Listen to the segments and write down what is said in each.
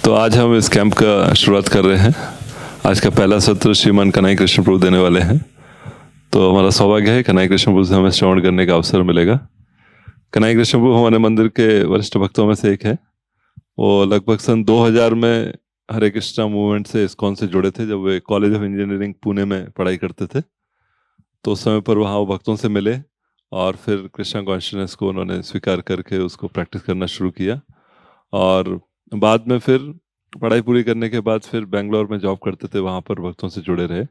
तो आज हम इस कैंप का शुरुआत कर रहे हैं। आज का पहला सत्र श्रीमान कन्हैया कृष्ण प्रभु देने वाले हैं। तो हमारा सौभाग्य है कन्हैया कृष्ण प्रभु से हमें श्रवण करने का अवसर मिलेगा। कन्हैया कृष्ण प्रभु हमारे मंदिर के वरिष्ठ भक्तों में से एक है। वो लगभग सन 2000 में हरे कृष्णा मूवमेंट से इस्कॉन से जुड़े थे। जब वे कॉलेज ऑफ इंजीनियरिंग पुणे में पढ़ाई करते थे तो उस समय पर वहाँ वो भक्तों से मिले और फिर कृष्णा कॉन्शियसनेस को उन्होंने स्वीकार करके उसको प्रैक्टिस करना शुरू किया। और बाद में फिर पढ़ाई पूरी करने के बाद फिर बेंगलोर में जॉब करते थे, वहाँ पर भक्तों से जुड़े रहे।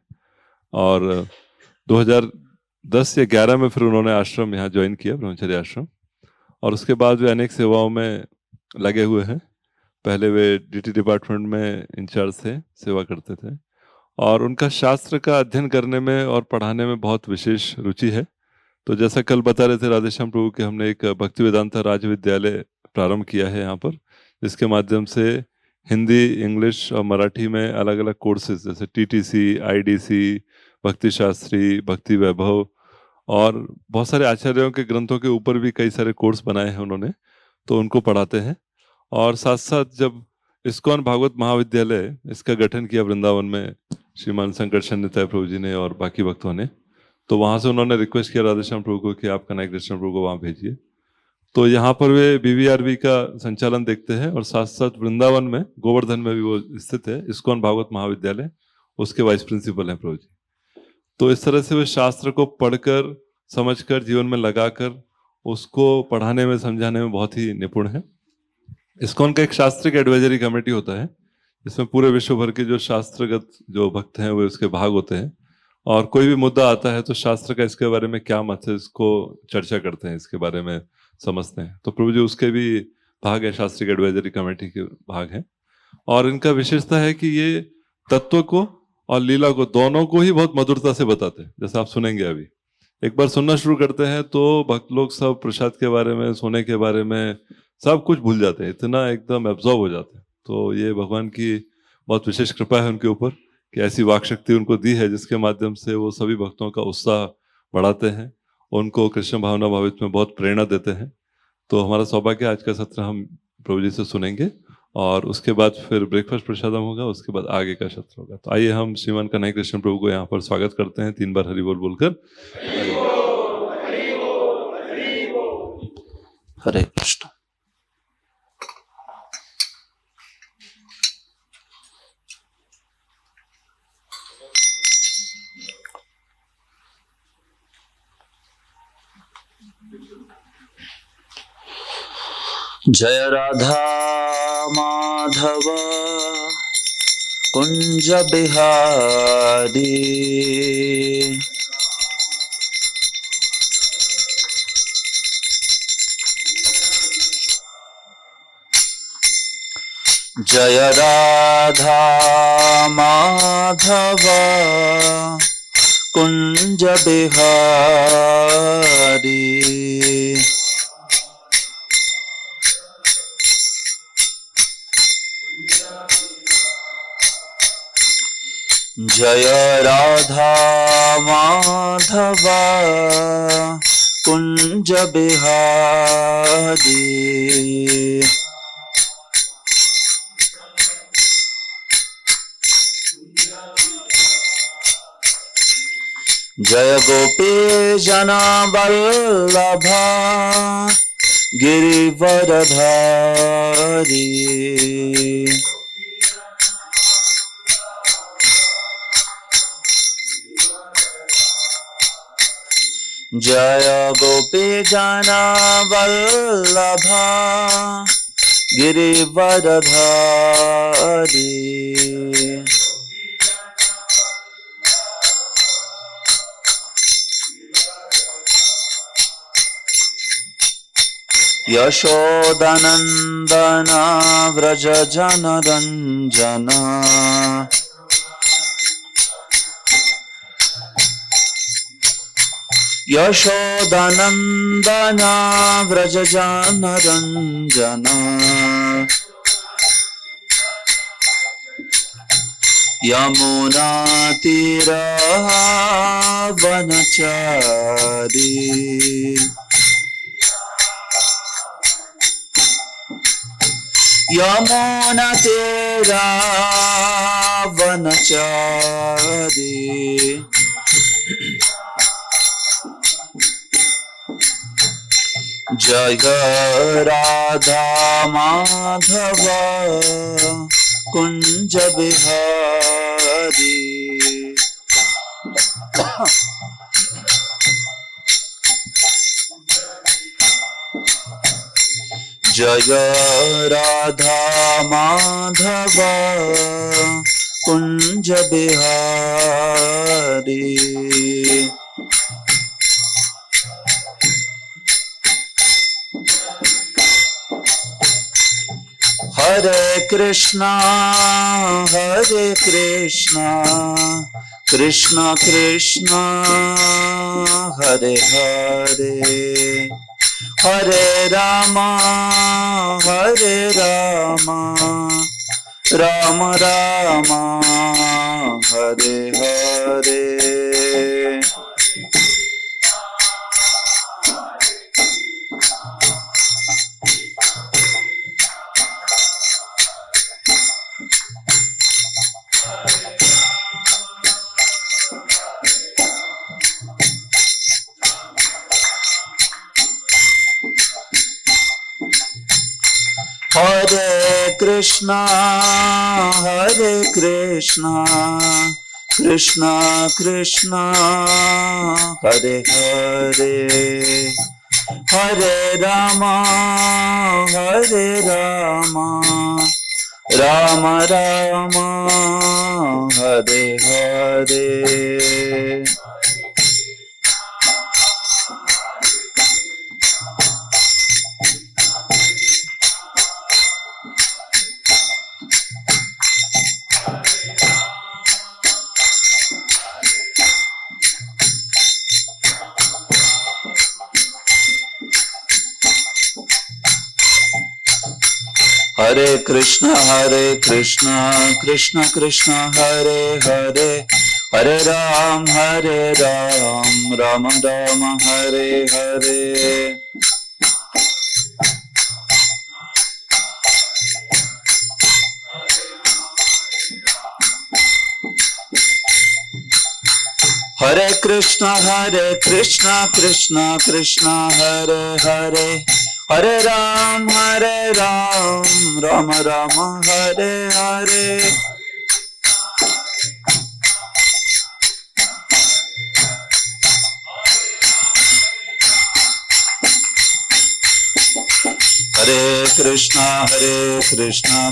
और 2010 या 11 में फिर उन्होंने आश्रम यहाँ ज्वाइन किया, ब्रह्मचर्य आश्रम। और उसके बाद वे अनेक सेवाओं में लगे हुए हैं। पहले वे डीटी डिपार्टमेंट में इंचार्ज थे, सेवा करते थे। और उनका शास्त्र का अध्ययन करने में और पढ़ाने में बहुत विशेष रुचि है। तो जैसा कल बता रहे थे राधेश्याम प्रभु कि हमने एक भक्ति वेदांता राज्य विद्यालय प्रारंभ किया है यहाँ पर, जिसके माध्यम से हिंदी, इंग्लिश और मराठी में अलग अलग कोर्सेज जैसे टीटीसी, आईडीसी, भक्ति शास्त्री, भक्ति वैभव और बहुत सारे आचार्यों के ग्रंथों के ऊपर भी कई सारे कोर्स बनाए हैं उन्होंने, तो उनको पढ़ाते हैं। और साथ साथ जब इस्कॉन भागवत महाविद्यालय इसका गठन किया वृंदावन में श्रीमान शंकर निताय प्रभु जी ने और बाकी भक्तों ने, तो वहाँ से उन्होंने रिक्वेस्ट किया राधेश्याम प्रभु को कि आप कन्हैया कृष्ण प्रभु को वहाँ भेजिए। तो यहाँ पर वे बीवीआरवी का संचालन देखते हैं और साथ साथ वृंदावन में गोवर्धन में भी वो स्थित है इस्कॉन भागवत महाविद्यालय, उसके वाइस प्रिंसिपल हैं प्रभु जी। तो इस तरह से वे शास्त्र को पढ़कर, समझकर, जीवन में लगाकर उसको पढ़ाने में, समझाने में बहुत ही निपुण है। इस्कॉन का एक शास्त्रिक एडवाइजरी कमेटी होता है, जिसमें पूरे विश्व भर के जो शास्त्रगत जो भक्त हैं वे उसके भाग होते हैं। और कोई भी मुद्दा आता है तो शास्त्र का इसके बारे में क्या मत है, इसको चर्चा करते हैं, इसके बारे में समझते हैं। तो प्रभु जी उसके भी भाग है, शास्त्रिक एडवाइजरी कमेटी के भाग हैं। और इनका विशेषता है कि ये तत्व को और लीला को दोनों को ही बहुत मधुरता से बताते हैं। जैसे आप सुनेंगे अभी, एक बार सुनना शुरू करते हैं तो भक्त लोग सब प्रसाद के बारे में, सोने के बारे में सब कुछ भूल जाते हैं, इतना एकदम एब्जॉर्ब हो जाते हैं। तो ये भगवान की बहुत विशेष कृपा है उनके ऊपर कि ऐसी वाक शक्ति उनको दी है, जिसके माध्यम से वो सभी भक्तों का उत्साह बढ़ाते हैं, उनको कृष्ण भावना भावित में बहुत प्रेरणा देते हैं। तो हमारा सौभाग्य, आज का सत्र हम प्रभु जी से सुनेंगे और उसके बाद फिर ब्रेकफास्ट प्रसादम होगा, उसके बाद आगे का सत्र होगा। तो आइए हम श्रीमान कन्हैया कृष्ण प्रभु को यहाँ पर स्वागत करते हैं 3 बार हरि बोल बोलकर। हरे कृष्ण। जय राधा माधव कुंज बिहारी, जय राधा माधव कुंज बिहारी, जय राधा माधव कुंज बिहारी, जय गोपी जना वल्लभा गिरिवरधारी, जय गोपी जना वल्लभा गिरिवरधारी, यशोदनन्दना व्रज जनरञ्जना, यशोदनन्दना व्रज जनरञ्जना, यमुना तीरावनचारी, यमुना तेरा वनचारी जय राधा माधव कुंज बिहारी जय राधा माधव कुंज बिहारी हरे कृष्णा कृष्ण कृष्ण हरे हरे हरे राम राम राम हरे हरे हरे कृष्णा कृष्ण कृष्ण हरे हरे हरे राम राम राम हरे हरे हरे कृष्ण कृष्ण कृष्ण हरे हरे हरे राम राम राम हरे हरे हरे कृष्ण कृष्ण कृष्ण हरे हरे हरे राम राम राम हरे हरे हरे कृष्ण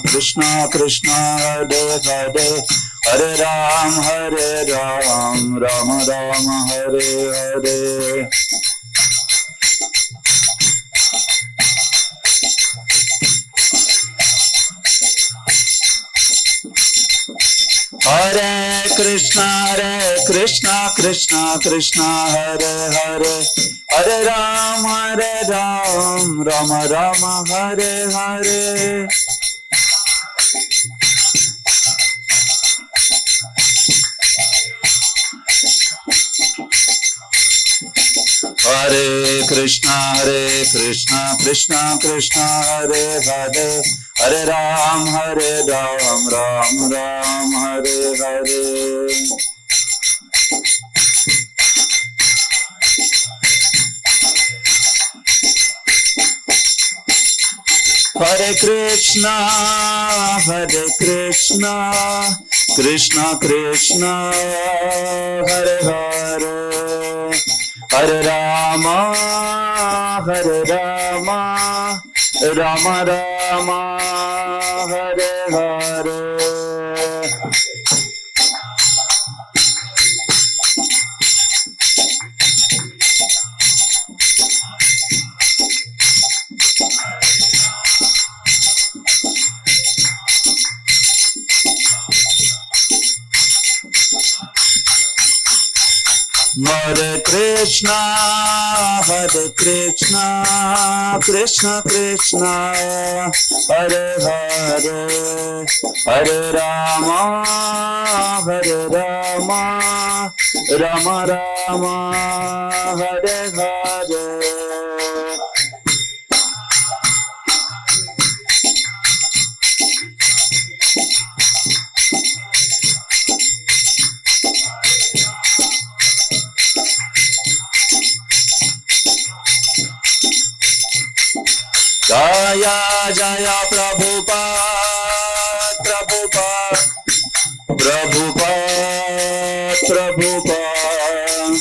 कृष्ण कृष्ण हरे हरे हरे राम राम राम हरे हरे हरे कृष्ण कृष्ण कृष्ण हरे हरे हरे राम राम राम हरे हरे हरे कृष्ण कृष्ण कृष्ण हरे हरे हरे राम राम राम हरे हरे हरे कृष्ण कृष्ण कृष्ण हरे हरे हरे राम राम राम हरे हरे हरे कृष्ण कृष्ण कृष्ण हरे हरे हरे राम राम राम हरे हरे जय जय प्रभुपाद प्रभुपाद प्रभुपाद प्रभुपाद।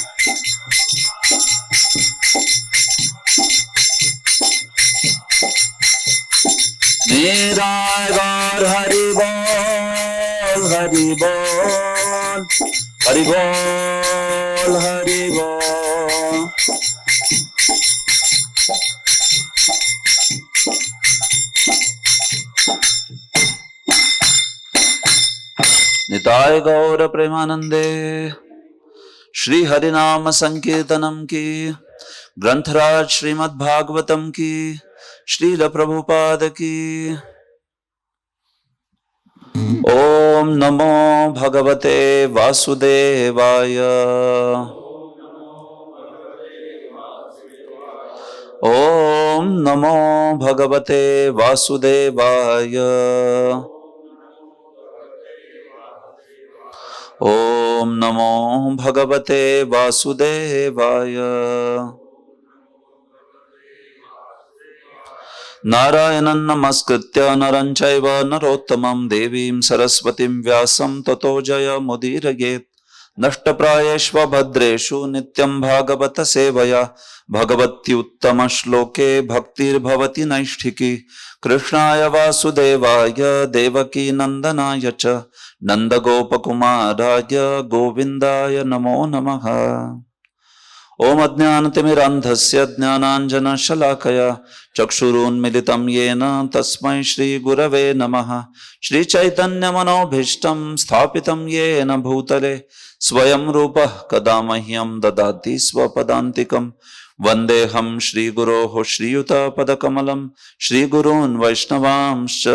निराय गौर हरि बोल हरि बोल हरि बोल हरि बोल। निताय गौर प्रेमानंदे। श्री हरिनाम संकीर्तनम की, ग्रंथराज श्रीमद् भागवतम की, श्रील प्रभुपाद की। ओम नमो भगवते वासुदेवाय। ओम नमो भगवते वासुदेवाय। ओम नमो भगवते वासुदेवाय। नारायणं नमस्कृत्य नरं चैव नरोत्तमं देवीं सरस्वतीं व्यासं ततो जयमुदीरयेत्। नष्टप्रायेष्व भद्रेषु नित्यं भागवत सेवया भगवत्युत्तमश्लोके भक्तिर्भवति नैष्ठिकी। कृष्णाय वासुदेवाय देवकी नंदनाय च नंदगोपकुमाराय गोविन्दाय नमो नमः। ओम अज्ञानतिमिरान्धस्य ज्ञानाञ्जनशलाकया चक्षुरुन्मिलितं येन तस्मै श्रीगुरवे नमः। श्रीचैतन्यमनोभीष्टं स्थापितं येन भूतले स्वयं रूपः कदा मह्यं ददाति स्वपदान्तिकम्। वन्देऽहं श्रीगुरोः श्रीयुतपदकमलं श्रीगुरून् वैष्णवांश्च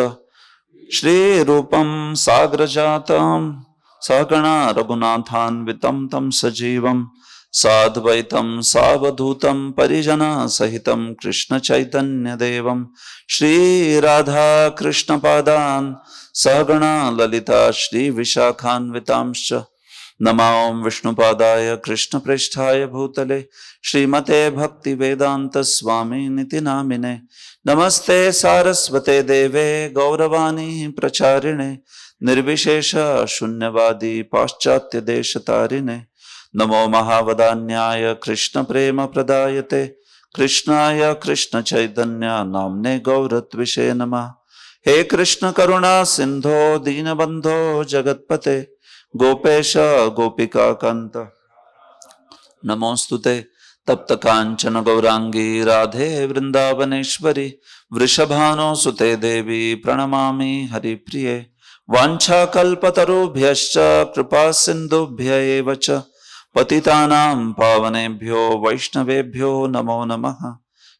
श्रीरूपं साग्रजातं सहगणा रघुनाथान्वितं तं सजीवं साद्वैतं सावधूतं परिजनसहितं कृष्णचैतन्यदेवं श्रीराधाकृष्णपादान् सहगणा ललिता श्रीविशाखान्वितांश्च। नमो विष्णुपादाय कृष्णप्रेष्ठाय भूतले श्रीमते भक्तिवेदांत स्वामिनिति नामिने। नमस्ते सारस्वते देवे गौरवाणी प्रचारिणे निर्विशेष शून्यवादी पाश्चात्य देशतारिणे। नमो महावदान्याय कृष्ण प्रेम प्रदायते कृष्णाय कृष्ण चैतन्य नामने गौरत्विषे नमः। हे कृष्ण करुणा सिंधो दीनबंधो जगत्पते गोपेश गोपिका कांत नमोस्तुते। तप्त कांचन गौरांगी राधे वृंदावनेश्वरी वृषभानुसुते देवी प्रणमामि हरिप्रिये। वाञ्छाकल्पतरुभ्यश्च कृपा सिन्धुभ्य एव च पतितानां पावनेभ्यो वैष्णवेभ्यो नमो नमः।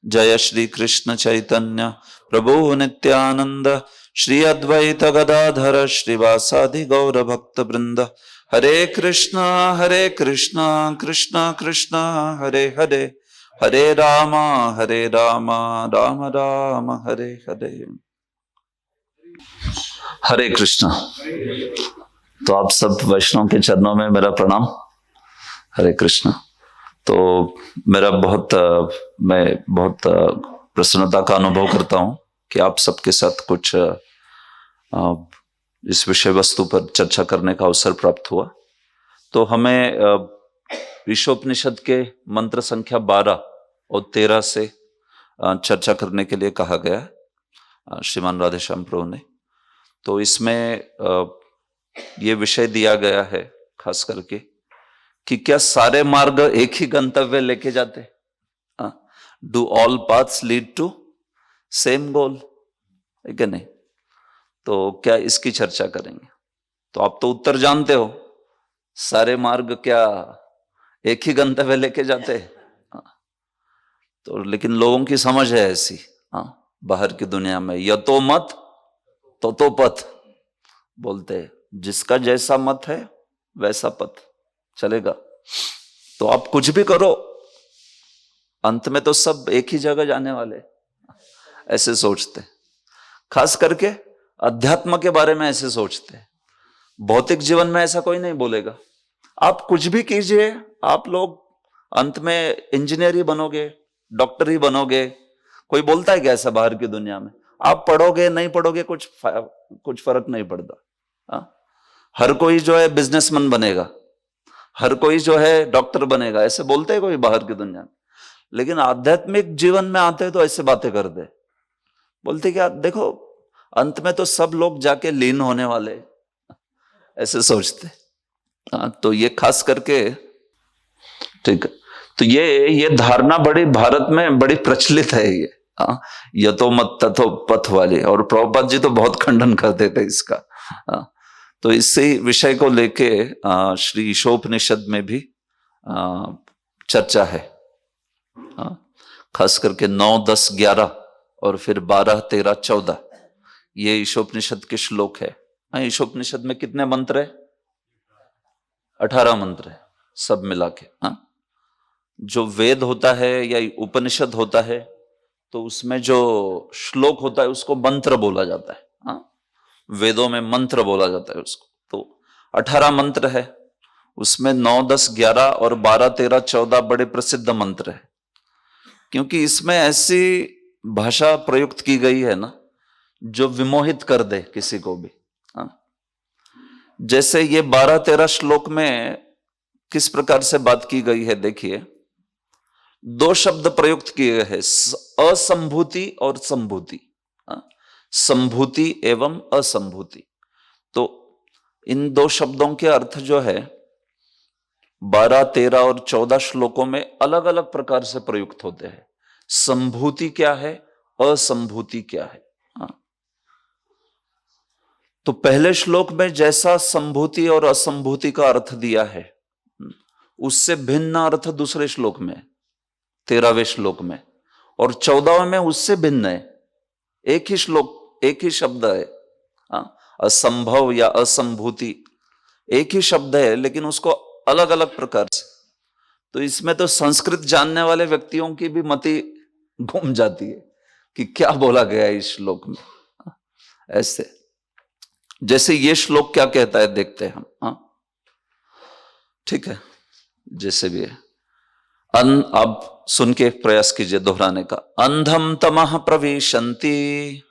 जय श्री कृष्ण चैतन्य प्रभु नित्यानंद श्री अद्वैत गदाधर श्रीवासादि गौर भक्त वृंद। हरे कृष्णा कृष्ण कृष्ण हरे हरे हरे राम राम राम हरे हरे। हरे कृष्णा। तो आप सब वैष्णव के चरणों में मेरा प्रणाम। हरे कृष्णा। तो मैं बहुत प्रसन्नता का अनुभव करता हूँ कि आप सबके साथ कुछ इस विषय वस्तु पर चर्चा करने का अवसर प्राप्त हुआ। तो हमें ईशोपनिषद के मंत्र संख्या 12 और 13 से चर्चा करने के लिए कहा गया श्रीमान राधेश्याम प्रभु ने। तो इसमें ये विषय दिया गया है खास करके कि क्या सारे मार्ग एक ही गंतव्य लेके जाते? Do all paths lead to same goal, है क्या नहीं? तो क्या इसकी चर्चा करेंगे। तो आप तो उत्तर जानते हो, सारे मार्ग क्या एक ही गंतव्य लेके जाते? तो लेकिन लोगों की समझ है ऐसी बाहर की दुनिया में, यतो मत तो पथ बोलते हैं। जिसका जैसा मत है वैसा पथ चलेगा। तो आप कुछ भी करो, अंत में तो सब एक ही जगह जाने वाले, ऐसे सोचते। खास करके अध्यात्म के बारे में ऐसे सोचते। भौतिक जीवन में ऐसा कोई नहीं बोलेगा। आप कुछ भी कीजिए, आप लोग अंत में इंजीनियर ही बनोगे, डॉक्टर ही बनोगे, कोई बोलता है क्या ऐसा बाहर की दुनिया में? आप पढ़ोगे नहीं पढ़ोगे कुछ फर्क नहीं पड़ता। हाँ? हर कोई जो है बिजनेसमैन बनेगा, हर कोई जो है डॉक्टर बनेगा, ऐसे बोलते हैं कोई बाहर की दुनिया में। लेकिन आध्यात्मिक जीवन में आते हैं तो ऐसे बातें करते, बोलते क्या, देखो अंत में तो सब लोग जाके लीन होने वाले, ऐसे सोचते। हाँ, तो ये खास करके, ठीक है, तो ये धारणा बड़ी भारत में बड़ी प्रचलित है ये। हाँ, यतो मत तथो पथ वाली, और प्रभुपाद जी तो बहुत खंडन करते थे इसका। हाँ, तो इसी विषय को लेके श्री ईशोपनिषद में भी चर्चा है। हाँ, खास करके 9, 10, 11 और फिर 12, 13, 14 ये ईशोपनिषद के श्लोक है। हाँ, ईशोपनिषद में कितने मंत्र है? 18 मंत्र है सब मिला के। हाँ, जो वेद होता है या उपनिषद होता है तो उसमें जो श्लोक होता है उसको मंत्र बोला जाता है। हाँ, वेदों में मंत्र बोला जाता है उसको। तो 18 मंत्र है, उसमें 9, 10, 11 और 12, 13, 14 बड़े प्रसिद्ध मंत्र है, क्योंकि इसमें ऐसी भाषा प्रयुक्त की गई है ना जो विमोहित कर दे किसी को भी। हाँ, जैसे ये 12, 13 श्लोक में किस प्रकार से बात की गई है, देखिए 2 शब्द प्रयुक्त किए गए हैं, असंभूति और संभूति। संभूति एवं असंभूति। तो इन 2 शब्दों के अर्थ जो है 12, 13 और 14 श्लोकों में अलग अलग प्रकार से प्रयुक्त होते हैं। संभूति क्या है, असंभूति क्या है। तो पहले श्लोक में जैसा संभूति और असंभूति का अर्थ दिया है उससे भिन्न अर्थ दूसरे श्लोक में, 13वें श्लोक में, और 14वें में उससे भिन्न है। एक ही श्लोक, एक ही शब्द है, असंभव या असंभूति एक ही शब्द है, लेकिन उसको अलग अलग प्रकार से। तो इसमें तो संस्कृत जानने वाले व्यक्तियों की भी मति घूम जाती है कि क्या बोला गया है इस श्लोक में। ऐसे जैसे ये श्लोक क्या कहता है देखते हैं हम। ठीक है, जैसे भी है। अब सुन के प्रयास कीजिए दोहराने का। अंधम तमः प्रविशन्ति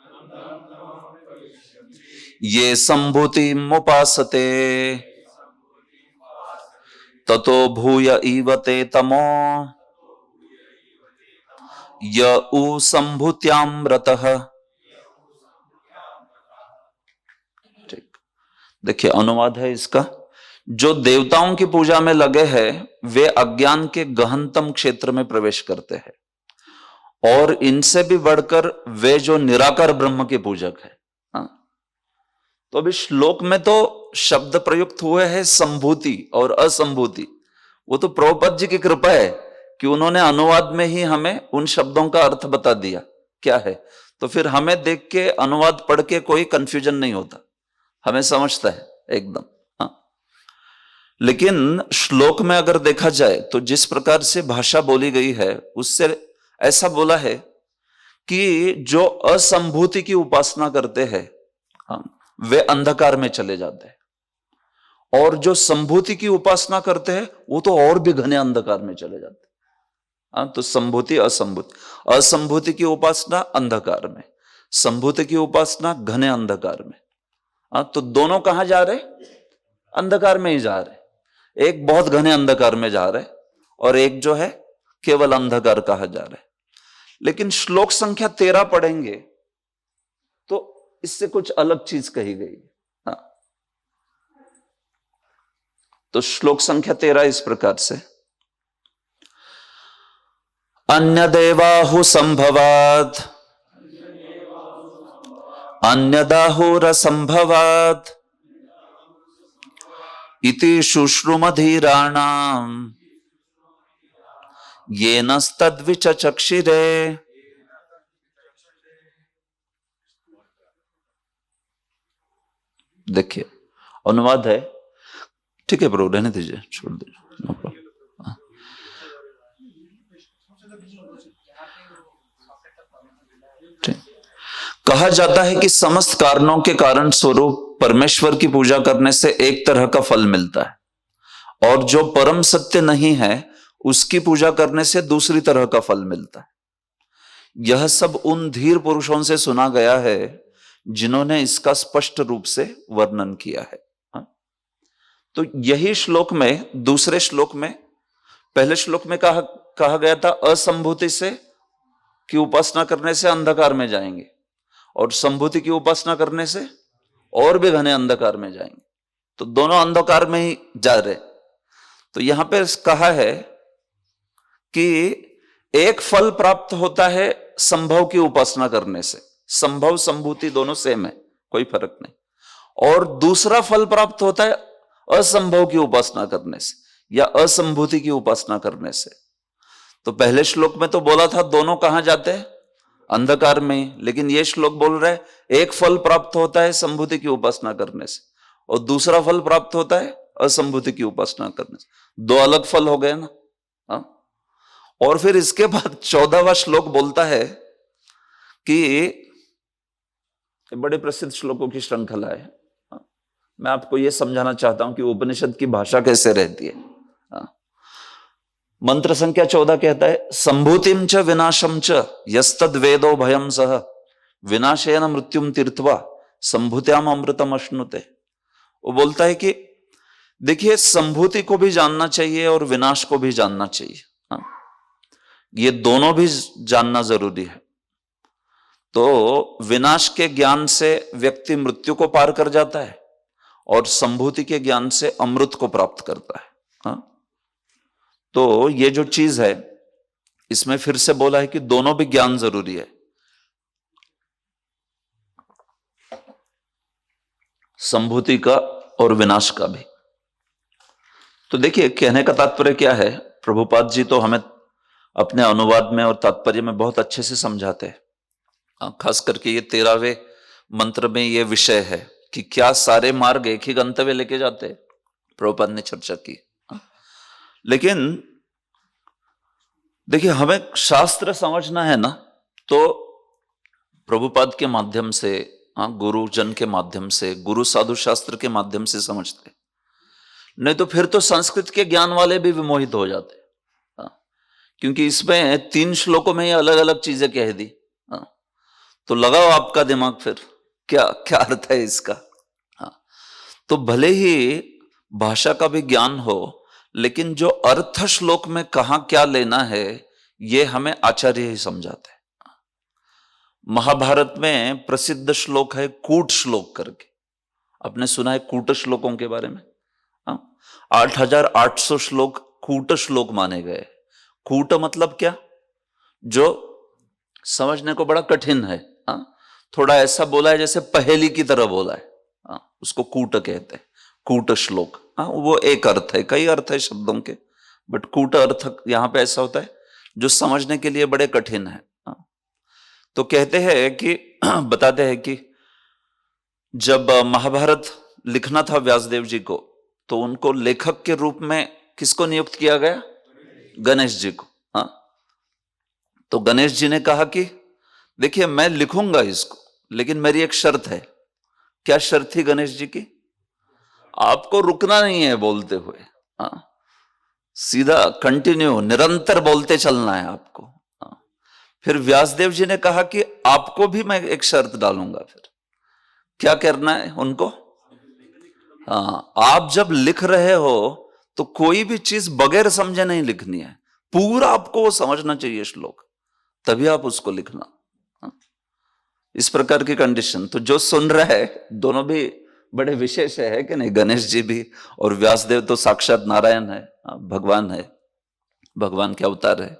ये संभूति मुपासते ततो भूय ईवते तमो य उ संभूत्याम रतः। ठीक, देखिए अनुवाद है इसका। जो देवताओं की पूजा में लगे हैं वे अज्ञान के गहनतम क्षेत्र में प्रवेश करते हैं, और इनसे भी बढ़कर वे जो निराकार ब्रह्म के पूजक है। तो अभी श्लोक में तो शब्द प्रयुक्त हुए हैं संभूति और असंभूति। वो तो प्रभुपाद जी की कृपा है कि उन्होंने अनुवाद में ही हमें उन शब्दों का अर्थ बता दिया क्या है। तो फिर हमें देख के अनुवाद पढ़ के कोई कंफ्यूजन नहीं होता, हमें समझता है एकदम। लेकिन श्लोक में अगर देखा जाए तो जिस प्रकार से भाषा बोली गई है उससे ऐसा बोला है कि जो असंभूति की उपासना करते हैं वे अंधकार में चले जाते हैं, और जो संभूति की उपासना करते हैं वो तो और भी घने अंधकार में चले जाते हैं। तो संभूति असंभूति, असंभूति की उपासना अंधकार में, संभूति की उपासना घने अंधकार में। तो दोनों कहां जा रहे? अंधकार में ही जा रहे। एक बहुत घने अंधकार में जा रहे और एक जो है केवल अंधकार कहा जा रहा है। लेकिन श्लोक संख्या 13 पढ़ेंगे तो इससे कुछ अलग चीज कही गई। तो श्लोक संख्या 13 इस प्रकार से, अन्य देवाहु संभवात अन्यदाहुर संभवात इति शुश्रुमधीराणाम येनस्तद्विचक्षिरे। देखिए अनुवाद है, ठीक है प्रभु रहने दीजिए, छोड़ दीजिए, नो प्रॉब्लम। कहा जाता है कि समस्त कारणों के कारण स्वरूप परमेश्वर की पूजा करने से एक तरह का फल मिलता है, और जो परम सत्य नहीं है उसकी पूजा करने से दूसरी तरह का फल मिलता है। यह सब उन धीर पुरुषों से सुना गया है जिन्होंने इसका स्पष्ट रूप से वर्णन किया है। तो यही श्लोक में, दूसरे श्लोक में, पहले श्लोक में कहा गया था असंभूति से की उपासना करने से अंधकार में जाएंगे, और संभूति की उपासना करने से और भी घने अंधकार में जाएंगे। तो दोनों अंधकार में ही जा रहे। तो यहां पे कहा है कि एक फल प्राप्त होता है संभव की उपासना करने से, संभव संभूति दोनों सेम है, कोई फर्क नहीं। और दूसरा फल प्राप्त होता है असंभव की उपासना करने से या असंभूति की उपासना करने से। तो पहले श्लोक में तो बोला था दोनों कहां जाते हैं, अंधकार में, लेकिन यह श्लोक बोल रहा है एक फल प्राप्त होता है संभूति की उपासना करने से और दूसरा फल प्राप्त होता है असंभूति की उपासना करने से। दो अलग फल हो गए ना। हाँ? और फिर इसके बाद 14वां श्लोक बोलता है कि, बड़े प्रसिद्ध श्लोकों की श्रृंखला है, मैं आपको यह समझाना चाहता हूं कि उपनिषद की भाषा कैसे रहती है। मंत्र संख्या 14 कहता है संभूतिम च विनाशम च यस्तद वेदो भयम सह विनाशेन मृत्युम तीर्थवा संभूत्याम अमृतम अश्नुते। वो बोलता है कि देखिए, संभूति को भी जानना चाहिए और विनाश को भी जानना चाहिए। ये दोनों भी जानना जरूरी है। तो विनाश के ज्ञान से व्यक्ति मृत्यु को पार कर जाता है और संभूति के ज्ञान से अमृत को प्राप्त करता है। तो ये जो चीज है, इसमें फिर से बोला है कि दोनों भी ज्ञान जरूरी है, संभूति का और विनाश का भी। तो देखिए, कहने का तात्पर्य क्या है, प्रभुपाद जी तो हमें अपने अनुवाद में और तात्पर्य में बहुत अच्छे से समझाते हैं। खास करके ये 13वें मंत्र में ये विषय है कि क्या सारे मार्ग एक ही गंतव्य लेके जाते हैं, प्रभुपाद ने चर्चा की। लेकिन देखिए, हमें शास्त्र समझना है ना, तो प्रभुपाद के माध्यम से, गुरुजन के माध्यम से, गुरु साधु शास्त्र के माध्यम से समझते, नहीं तो फिर तो संस्कृत के ज्ञान वाले भी विमोहित हो जाते, क्योंकि इसमें 3 श्लोकों में ही अलग अलग चीजें कह दी। तो लगाओ आपका दिमाग, फिर क्या क्या अर्थ है इसका। तो भले ही भाषा का भी ज्ञान हो, लेकिन जो अर्थ श्लोक में कहां क्या लेना है, यह हमें आचार्य ही समझाते हैं। महाभारत में प्रसिद्ध श्लोक है कूट श्लोक करके, आपने सुना है कूट श्लोकों के बारे में। 8800 श्लोक कूट श्लोक माने गए। कूट मतलब क्या, जो समझने को बड़ा कठिन है, थोड़ा ऐसा बोला है जैसे पहेली की तरह बोला है, उसको कूट कहते हैं, कूट श्लोक। वो एक अर्थ है, कई अर्थ है शब्दों के, बट कूट अर्थ यहां पे ऐसा होता है जो समझने के लिए बड़े कठिन है। तो कहते हैं कि बताते हैं कि जब महाभारत लिखना था व्यासदेव जी को, तो उनको लेखक के रूप में किसको नियुक्त किया गया, गणेश जी को। तो गणेश जी ने कहा कि देखिए, मैं लिखूंगा इसको, लेकिन मेरी एक शर्त है। क्या शर्त थी गणेश जी की, आपको रुकना नहीं है बोलते हुए, सीधा कंटिन्यू निरंतर बोलते चलना है आपको। फिर व्यासदेव जी ने कहा कि आपको भी मैं एक शर्त डालूंगा। फिर क्या करना है उनको, आप जब लिख रहे हो तो कोई भी चीज बगैर समझे नहीं लिखनी है, पूरा आपको वो समझना चाहिए श्लोक, तभी आप उसको लिखना। इस प्रकार की कंडीशन। तो जो सुन रहा है, दोनों भी बड़े विशेष है कि नहीं, गणेश जी भी और व्यासदेव तो साक्षात नारायण है, भगवान है, भगवान के अवतार है।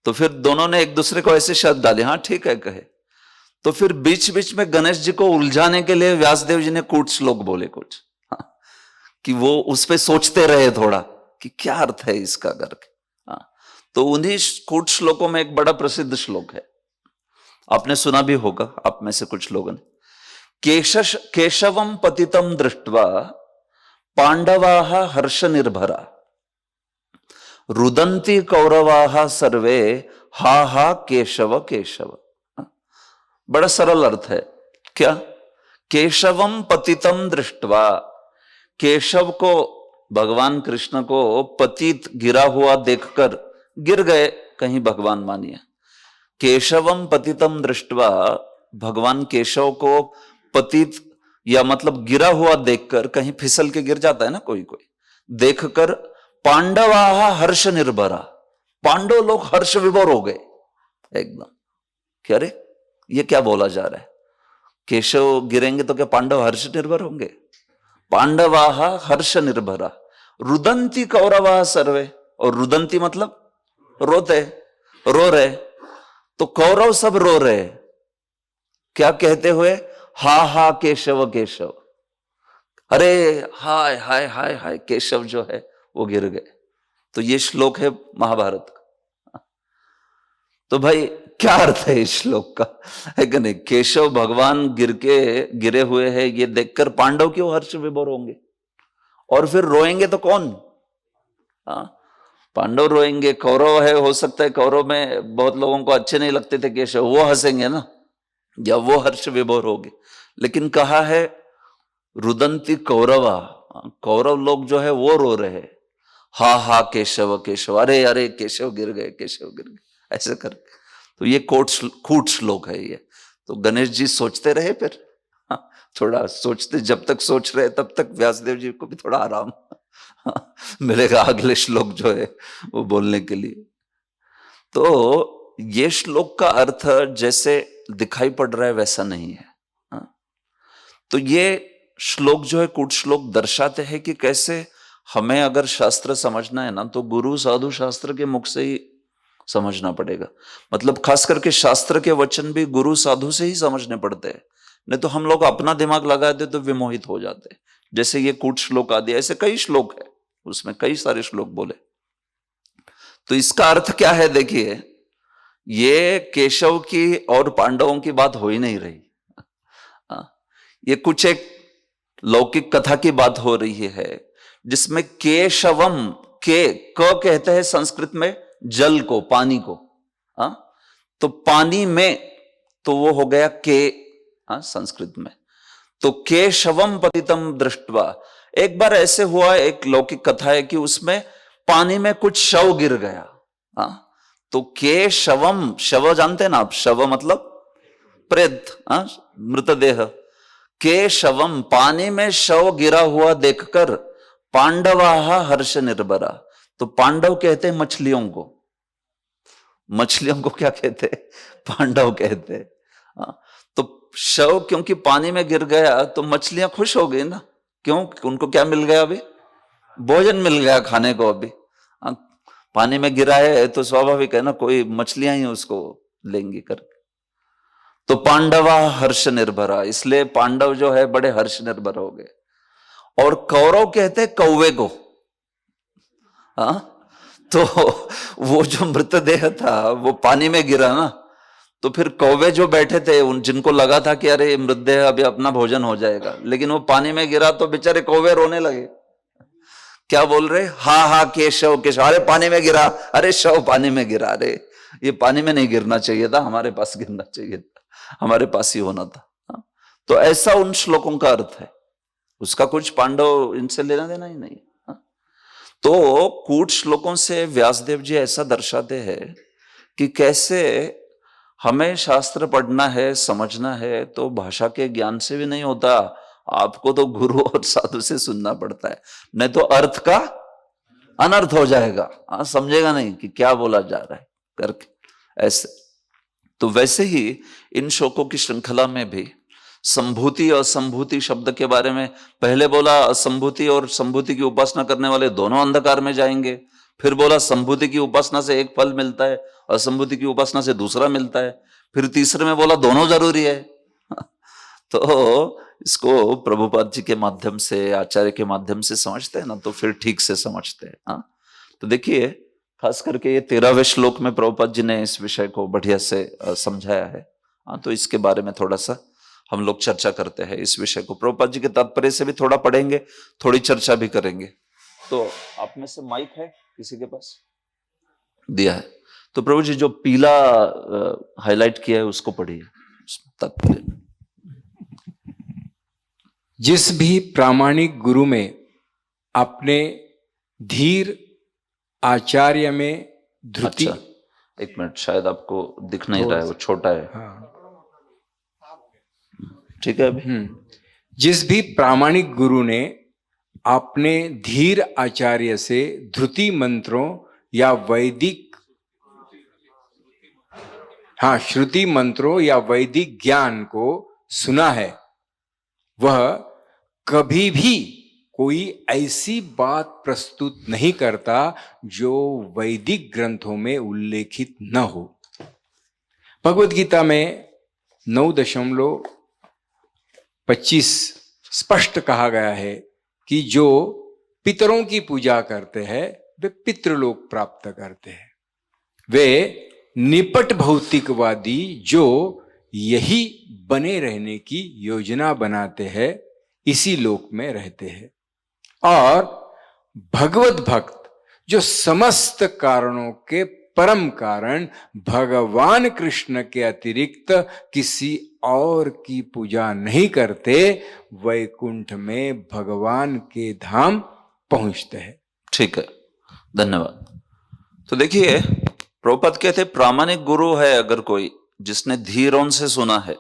तो फिर दोनों ने एक दूसरे को ऐसे शब्द डाले, हाँ ठीक है कहे। तो फिर बीच बीच में गणेश जी को उलझाने के लिए व्यासदेव जी ने कूट श्लोक बोले कुछ, कि वो उस पे सोचते रहे थोड़ा कि क्या अर्थ है इसका करके। तो उन्हीं कूट श्लोकों में एक बड़ा प्रसिद्ध श्लोक है, आपने सुना भी होगा, आप में से कुछ लोगों ने। केशवम पतितम दृष्ट्वा पांडवाः हर्ष निर्भरा रुदंती कौरवाः सर्वे हा हा केशव केशव। बड़ा सरल अर्थ है। क्या, केशवम पतितम दृष्ट्वा, केशव को, भगवान कृष्ण को पतित गिरा हुआ देखकर गिर गए कहीं, भगवान मानिए। केशवम पतितम दृष्टवा, भगवान केशव को पतित या मतलब गिरा हुआ देखकर, कहीं फिसल के गिर जाता है ना कोई कोई, देखकर पांडवा हर्ष निर्भरा, पांडव लोग हर्ष विभोर हो गए एकदम। क्या रे, ये क्या बोला जा रहा है? केशव गिरेंगे तो क्या पांडव हर्ष निर्भर होंगे? पांडवा हर्ष निर्भरा, रुदंती कौरवा सर्वे, और रुदंती मतलब रोते, रो रहे, तो कौरव सब रो रहे, क्या कहते हुए? हा हा केशव केशव, अरे हाय हाय हाय हाय, केशव जो है वो गिर गए। तो ये श्लोक है महाभारत का। तो भाई क्या अर्थ है इस श्लोक का, है कि नहीं? केशव भगवान गिरे हुए हैं, ये देखकर पांडव क्यों हर्ष विभोर होंगे? और फिर रोएंगे तो कौन? हाँ, पांडव रोएंगे, कौरव है, हो सकता है कौरव में बहुत लोगों को अच्छे नहीं लगते थे केशव, वो हंसेंगे ना, या वो हर्ष विभोर होंगे। लेकिन कहा है रुदंती कौरवा, कौरव लोग जो है वो रो रहे, हा हा केशव केशव, अरे अरे केशव गिर गए, केशव गिर गए, ऐसे कर। तो ये कूट श्लोक है ये। तो गणेश जी सोचते रहे फिर, थोड़ा सोचते, जब तक सोच रहे तब तक व्यासदेव जी को भी थोड़ा आराम मिलेगा अगले श्लोक जो है वो बोलने के लिए। तो ये श्लोक का अर्थ जैसे दिखाई पड़ रहा है वैसा नहीं है। तो ये श्लोक जो है कूट श्लोक दर्शाते हैं कि कैसे हमें अगर शास्त्र समझना है ना, तो गुरु साधु शास्त्र के मुख से ही समझना पड़ेगा। मतलब खास करके शास्त्र के वचन भी गुरु साधु से ही समझने पड़ते हैं, नहीं तो हम लोग अपना दिमाग लगा दे तो विमोहित हो जाते हैं। जैसे ये कूट श्लोक आदि, ऐसे कई श्लोक है, उसमें कई सारे श्लोक बोले। तो इसका अर्थ क्या है? देखिए, ये केशव की और पांडवों की बात हो ही नहीं रही, ये कुछ एक लौकिक कथा की बात हो रही है, जिसमें केशवम, क कहते हैं संस्कृत में जल को, पानी को, तो पानी में, तो वो हो गया के संस्कृत में। तो केशवम पतितम दृष्टवा, एक बार ऐसे हुआ, एक लौकिक कथा है कि उसमें पानी में कुछ शव गिर गया। तो केशवम, शव जानते हैं ना आप, शव मतलब प्रेत, मृतदेह। केशवम, पानी में शव गिरा हुआ देखकर पांडवा हर्ष निर्भरा, तो पांडव कहते हैं मछलियों को, मछलियों को क्या कहते हैं? पांडव कहते हैं। तो शव क्योंकि पानी में गिर गया तो मछलियां खुश हो गई ना, क्यों? उनको क्या मिल गया? अभी भोजन मिल गया खाने को। अभी पानी में गिरा है तो स्वाभाविक है ना, कोई मछलियां ही उसको लेंगी करके। तो पांडवा हर्ष निर्भरा, इसलिए पांडव जो है बड़े हर्ष निर्भर हो गए। और कौरव कहते कौवे को, तो वो जो मृतदेह था वो पानी में गिरा ना, तो फिर कौवे जो बैठे थे, उन जिनको लगा था कि अरे मृतदेह अभी अपना भोजन हो जाएगा, लेकिन वो पानी में गिरा तो बेचारे कौवे रोने लगे। क्या बोल रहे? हा हा केशव केशव, अरे पानी में गिरा, अरे शव पानी में गिरा, अरे ये पानी में नहीं गिरना चाहिए था, हमारे पास गिरना चाहिए था, हमारे पास ही होना था। तो ऐसा उन श्लोकों का अर्थ है, उसका कुछ पांडव इनसे लेना देना ही नहीं। तो कूट श्लोकों से व्यासदेव जी ऐसा दर्शाते हैं कि कैसे हमें शास्त्र पढ़ना है, समझना है, तो भाषा के ज्ञान से भी नहीं होता, आपको तो गुरु और साधु से सुनना पड़ता है, नहीं तो अर्थ का अनर्थ हो जाएगा, समझेगा नहीं कि क्या बोला जा रहा है करके ऐसे। तो वैसे ही इन श्लोकों की श्रृंखला में भी संभूति और संभूति शब्द के बारे में पहले बोला, असंभूति और संभूति की उपासना करने वाले दोनों अंधकार में जाएंगे। फिर बोला संभूति की उपासना से एक फल मिलता है, असंभूति की उपासना से दूसरा मिलता है। फिर तीसरे में बोला दोनों जरूरी है। तो इसको प्रभुपाद जी के माध्यम से, आचार्य के माध्यम से समझते हैं ना, तो फिर ठीक से समझते हैं। तो देखिए, खास करके ये 13वें श्लोक में प्रभुपाद जी ने इस विषय को बढ़िया से समझाया है। तो इसके बारे में थोड़ा सा हम लोग चर्चा करते हैं इस विषय को। प्रभुपाद जी के तात्पर्य से भी थोड़ा पढ़ेंगे, थोड़ी चर्चा भी करेंगे। तो आप में से माइक है किसी के पास? दिया है तो प्रभु जी जो पीला हाईलाइट किया है उसको पढ़िए, तात्पर्य। जिस भी प्रामाणिक गुरु में अपने धीर आचार्य में धृति, अच्छा, एक मिनट, शायद आपको दिख नहीं रहा है, वो छोटा है। हाँ। ठीक है अभी। जिस भी प्रामाणिक गुरु ने अपने धीर आचार्य से धृति मंत्रों या वैदिक, हाँ, श्रुति मंत्रों या वैदिक ज्ञान को सुना है, वह कभी भी कोई ऐसी बात प्रस्तुत नहीं करता जो वैदिक ग्रंथों में उल्लेखित न हो। भगवत गीता में 9.25 स्पष्ट कहा गया है कि जो पितरों की पूजा करते हैं वे पितृलोक प्राप्त करते हैं। वे निपट भौतिकवादी जो यही बने रहने की योजना बनाते हैं इसी लोक में रहते हैं, और भगवत भक्त जो समस्त कारणों के परम कारण भगवान कृष्ण के अतिरिक्त किसी और की पूजा नहीं करते, वैकुंठ में भगवान के धाम पहुंचते हैं। ठीक है, धन्यवाद। तो देखिए, प्रभुपाद कहते प्रामाणिक गुरु है अगर कोई जिसने धीरों से सुना है,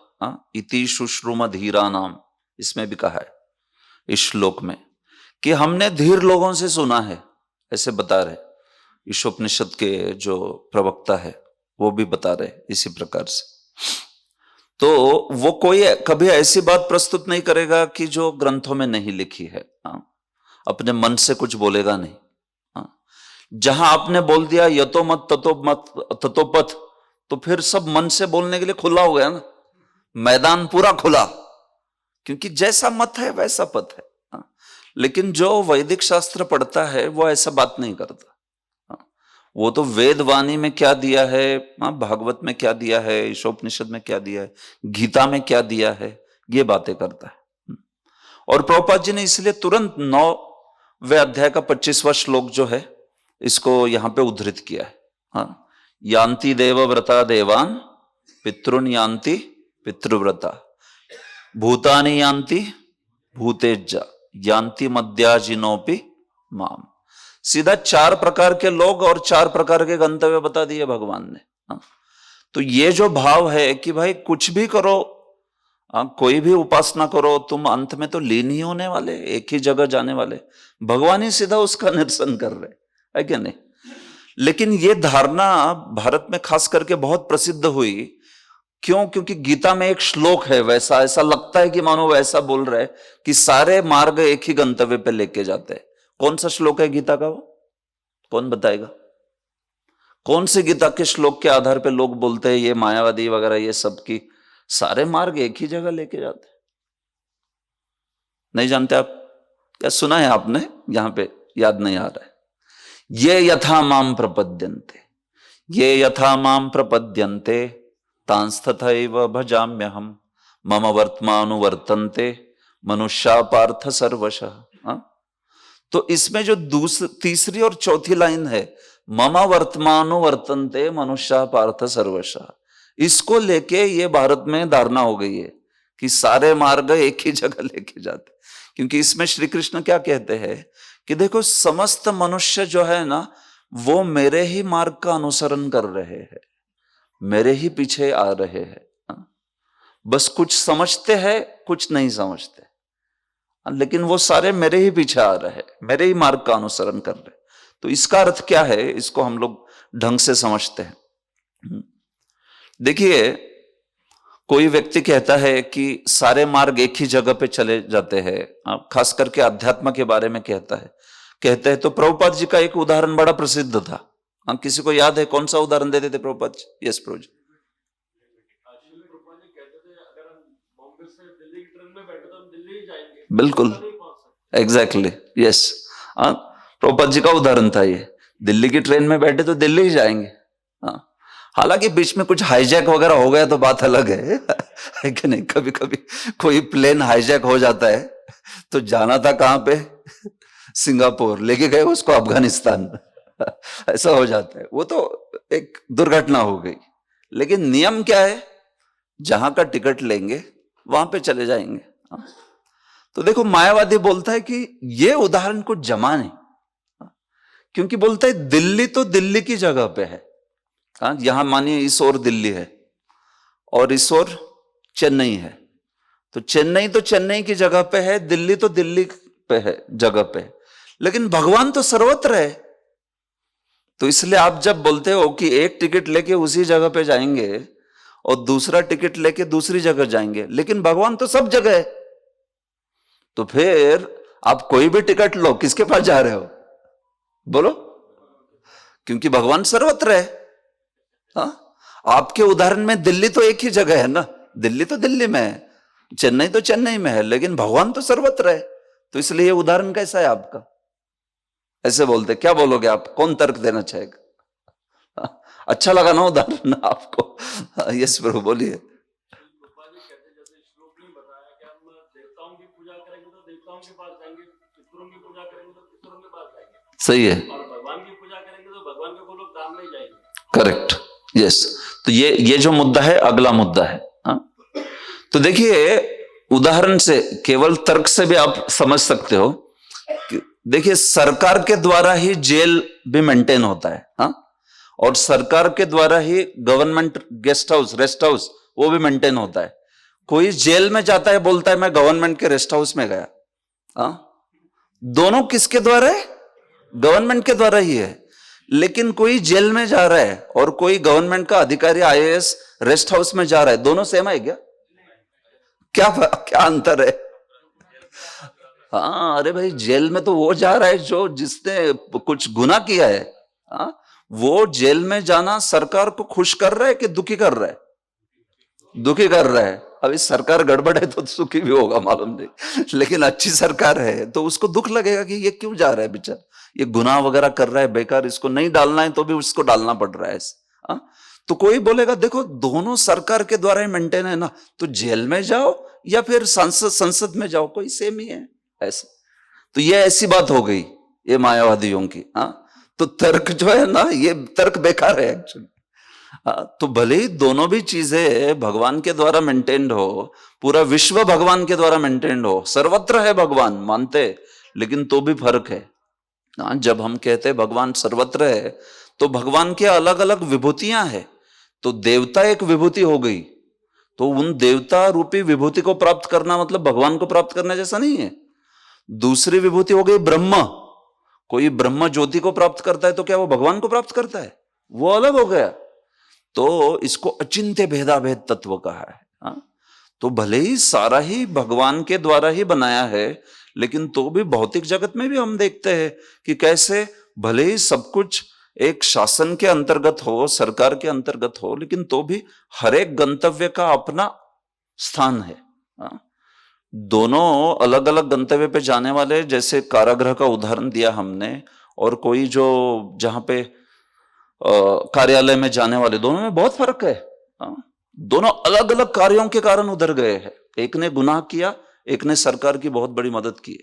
इति शुश्रुम धीरा नाम, इसमें भी कहा है इस श्लोक में कि हमने धीर लोगों से सुना है, ऐसे बता रहे ईशोपनिषद के जो प्रवक्ता है वो भी बता रहे इसी प्रकार से। तो वो कोई कभी ऐसी बात प्रस्तुत नहीं करेगा कि जो ग्रंथों में नहीं लिखी है, अपने मन से कुछ बोलेगा नहीं। जहां आपने बोल दिया यतो मत ततो मत ततो पथ, तो फिर सब मन से बोलने के लिए खुला हो गया ना, मैदान पूरा खुला, क्योंकि जैसा मत है वैसा पथ है। लेकिन जो वैदिक शास्त्र पढ़ता है वो ऐसा बात नहीं करता। वो तो वेद वाणी में क्या दिया है, भागवत में क्या दिया है, ईशोपनिषद में क्या दिया है, गीता में क्या दिया है, ये बातें करता है। और प्रभुपाद जी ने इसलिए तुरंत 9वें अध्याय का 25वां श्लोक जो है इसको यहां पे उद्धृत किया है। यान्ति देव व्रता देवान पितृन यान्ति पितृव्रता भूतानि यान्ति भूतेज्जा यान्ति मध्याजिनोपि माम। सीधा 4 प्रकार के लोग और 4 प्रकार के गंतव्य बता दिए भगवान ने। तो ये जो भाव है कि भाई कुछ भी करो, कोई भी उपासना करो, तुम अंत में तो लीन ही होने वाले, एक ही जगह जाने वाले, भगवान ही सीधा उसका निरसन कर रहे है क्या नहीं। लेकिन ये धारणा भारत में खास करके बहुत प्रसिद्ध हुई, क्यों? क्योंकि गीता में एक श्लोक है वैसा, ऐसा लगता है कि मानो वैसा बोल रहे कि सारे मार्ग एक ही गंतव्य पे लेके जाते हैं। कौन सा श्लोक है गीता का, वो कौन बताएगा? कौन से गीता के श्लोक के आधार पे लोग बोलते हैं ये मायावादी वगैरह ये सब की सारे मार्ग एक ही जगह लेके जाते हैं? नहीं जानते आप? क्या सुना है आपने? यहां पे याद नहीं आ रहा है। ये यथा माम प्रपद्यन्ते, ये यथा माम प्रपद्यन्ते तांस्तथैव भजाम्यहम मम वर्तमानुवर्तन्ते मनुष्या पार्थ सर्वशः। तो इसमें जो तीसरी और चौथी लाइन है, मम वर्तमानुवर्तन्ते मनुष्या पार्थ सर्वशः, इसको लेके ये भारत में धारणा हो गई है कि सारे मार्ग एक ही जगह लेके जाते। क्योंकि इसमें श्री कृष्ण क्या कहते हैं कि देखो समस्त मनुष्य जो है ना वो मेरे ही मार्ग का अनुसरण कर रहे हैं, मेरे ही पीछे आ रहे हैं। बस कुछ समझते हैं कुछ नहीं समझते, लेकिन वो सारे मेरे ही पीछे आ रहे हैं, मेरे ही मार्ग का अनुसरण कर रहे हैं। तो इसका अर्थ क्या है, इसको हम लोग ढंग से समझते हैं। देखिए, कोई व्यक्ति कहता है कि सारे मार्ग एक ही जगह पे चले जाते हैं, खास करके अध्यात्म के बारे में कहते हैं। तो प्रभुपाद जी का एक उदाहरण बड़ा प्रसिद्ध था। किसी को याद है कौन सा उदाहरण देते थे प्रभुपाद जी? यस प्रभु जी। बिल्कुल, एग्जैक्टली, यस। प्रभुपाद जी का उदाहरण था ये, दिल्ली की ट्रेन में बैठे तो दिल्ली ही जाएंगे। हालांकि बीच में कुछ हाईजैक वगैरह हो गया तो बात अलग है कि नहीं। कभी कभी कोई प्लेन हाईजैक हो जाता है तो जाना था कहां पे, सिंगापुर, लेके गए उसको अफगानिस्तान ऐसा हो जाता है। वो तो एक दुर्घटना हो गई। लेकिन नियम क्या है, जहां का टिकट लेंगे वहां पे चले जाएंगे। तो देखो, मायावादी बोलता है कि ये उदाहरण कुछ जमा नहीं, क्योंकि बोलता है दिल्ली तो दिल्ली की जगह पे है, हाँ, यहां मानिए इस ओर दिल्ली है और इस ओर चेन्नई है, तो चेन्नई की जगह पे है, दिल्ली तो दिल्ली पे है, जगह पे है, लेकिन भगवान तो सर्वत्र है। तो इसलिए आप जब बोलते हो कि एक टिकट लेके उसी जगह पे जाएंगे और दूसरा टिकट लेके दूसरी जगह जाएंगे, लेकिन भगवान तो सब जगह है, तो फिर आप कोई भी टिकट लो, किसके पास जा रहे हो? बोलो, क्योंकि भगवान सर्वत्र है। हाँ? आपके उदाहरण में दिल्ली तो एक ही जगह है ना, दिल्ली तो दिल्ली में है, चेन्नई तो चेन्नई में है, लेकिन भगवान तो सर्वत्र है। तो इसलिए ये उदाहरण कैसा है आपका? ऐसे बोलते, क्या बोलोगे आप? कौन तर्क देना चाहेगा? अच्छा लगा ना उदाहरण आपको? यस प्रभु, बोलिए। सही है, भगवान की पूजा करेंगे तो भगवान के लोग धाम में जाएंगे। Correct, yes. तो ये जो मुद्दा है, अगला मुद्दा है। हाँ? तो देखिए, उदाहरण से, केवल तर्क से भी आप समझ सकते हो कि देखिए, सरकार के द्वारा ही जेल भी मेंटेन होता है। हाँ? और सरकार के द्वारा ही government guest house, rest house, वो भी मेंटेन होता है। कोई जेल में जाता है, बोलता है मैं गवर्नमेंट के रेस्ट हाउस में गया। हाँ? दोनों किसके द्वारा है? गवर्नमेंट के द्वारा ही है। लेकिन कोई जेल में जा रहा है और कोई गवर्नमेंट का अधिकारी आईएएस रेस्ट हाउस में जा रहा है, दोनों सेम है क्या? क्या अंतर है? हाँ, अरे भाई, जेल में तो वो जा रहा है जो जिसने कुछ गुनाह किया है। हाँ? वो जेल में जाना सरकार को खुश कर रहा है कि दुखी कर रहा है? दुखी कर रहा है। अभी सरकार गड़बड़ है तो सुखी भी होगा, मालूम नहीं, लेकिन अच्छी सरकार है तो उसको दुख लगेगा कि ये क्यों जा रहा है बेचारा, ये गुनाह वगैरह कर रहा है बेकार, इसको नहीं डालना है तो भी उसको डालना पड़ रहा है। तो कोई बोलेगा देखो, दोनों सरकार के द्वारा ही मेंटेन है ना, तो जेल में जाओ या फिर संसद में जाओ, कोई सेम ही है। ऐसे तो ये ऐसी बात हो गई ये मायावादियों की। तो तर्क जो है ना, ये तर्क बेकार है एक्चुअली। तो भले ही दोनों भी चीजें भगवान के द्वारा मेंटेन्ड हो, पूरा विश्व भगवान के द्वारा मेंटेन्ड हो, सर्वत्र है भगवान मानते, लेकिन तो भी फर्क है। जब हम कहते हैं भगवान सर्वत्र है, तो भगवान के अलग अलग विभूतियां हैं। तो देवता एक विभूति हो गई, तो उन देवता रूपी विभूति को प्राप्त करना मतलब भगवान को प्राप्त करने जैसा नहीं है। दूसरी विभूति हो गई ब्रह्म, कोई ब्रह्म ज्योति को प्राप्त करता है तो क्या वो भगवान को प्राप्त करता है? वो अलग हो गया। तो इसको अचिंत्य भेदाभेद तत्व कहा है। तो भले ही सारा ही भगवान के द्वारा ही बनाया है, लेकिन तो भी भौतिक जगत में भी हम देखते हैं कि कैसे भले ही सब कुछ एक शासन के अंतर्गत हो, सरकार के अंतर्गत हो, लेकिन तो भी हर एक गंतव्य का अपना स्थान है। दोनों अलग अलग गंतव्य पे जाने वाले, जैसे कारागृह का उदाहरण दिया हमने, और कोई जो जहां पे कार्यालय में जाने वाले, दोनों में बहुत फर्क है। दोनों अलग अलग कार्यों के कारण उधर गए हैं। एक ने गुनाह किया, एक ने सरकार की बहुत बड़ी मदद की,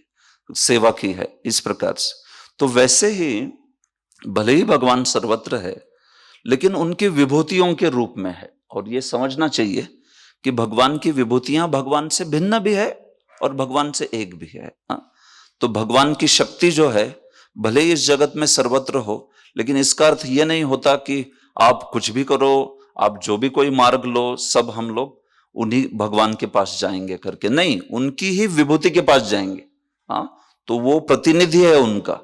सेवा की है, इस प्रकार से। तो वैसे ही भले ही भगवान सर्वत्र है, लेकिन उनकी विभूतियों के रूप में है। और ये समझना चाहिए कि भगवान की विभूतियां भगवान से भिन्न भी है और भगवान से एक भी है। तो भगवान की शक्ति जो है, भले ही इस जगत में सर्वत्र हो, लेकिन इसका अर्थ यह नहीं होता कि आप कुछ भी करो, आप जो भी कोई मार्ग लो, सब हम लोग उन्हीं भगवान के पास जाएंगे करके नहीं, उनकी ही विभूति के पास जाएंगे। तो वो प्रतिनिधि है उनका।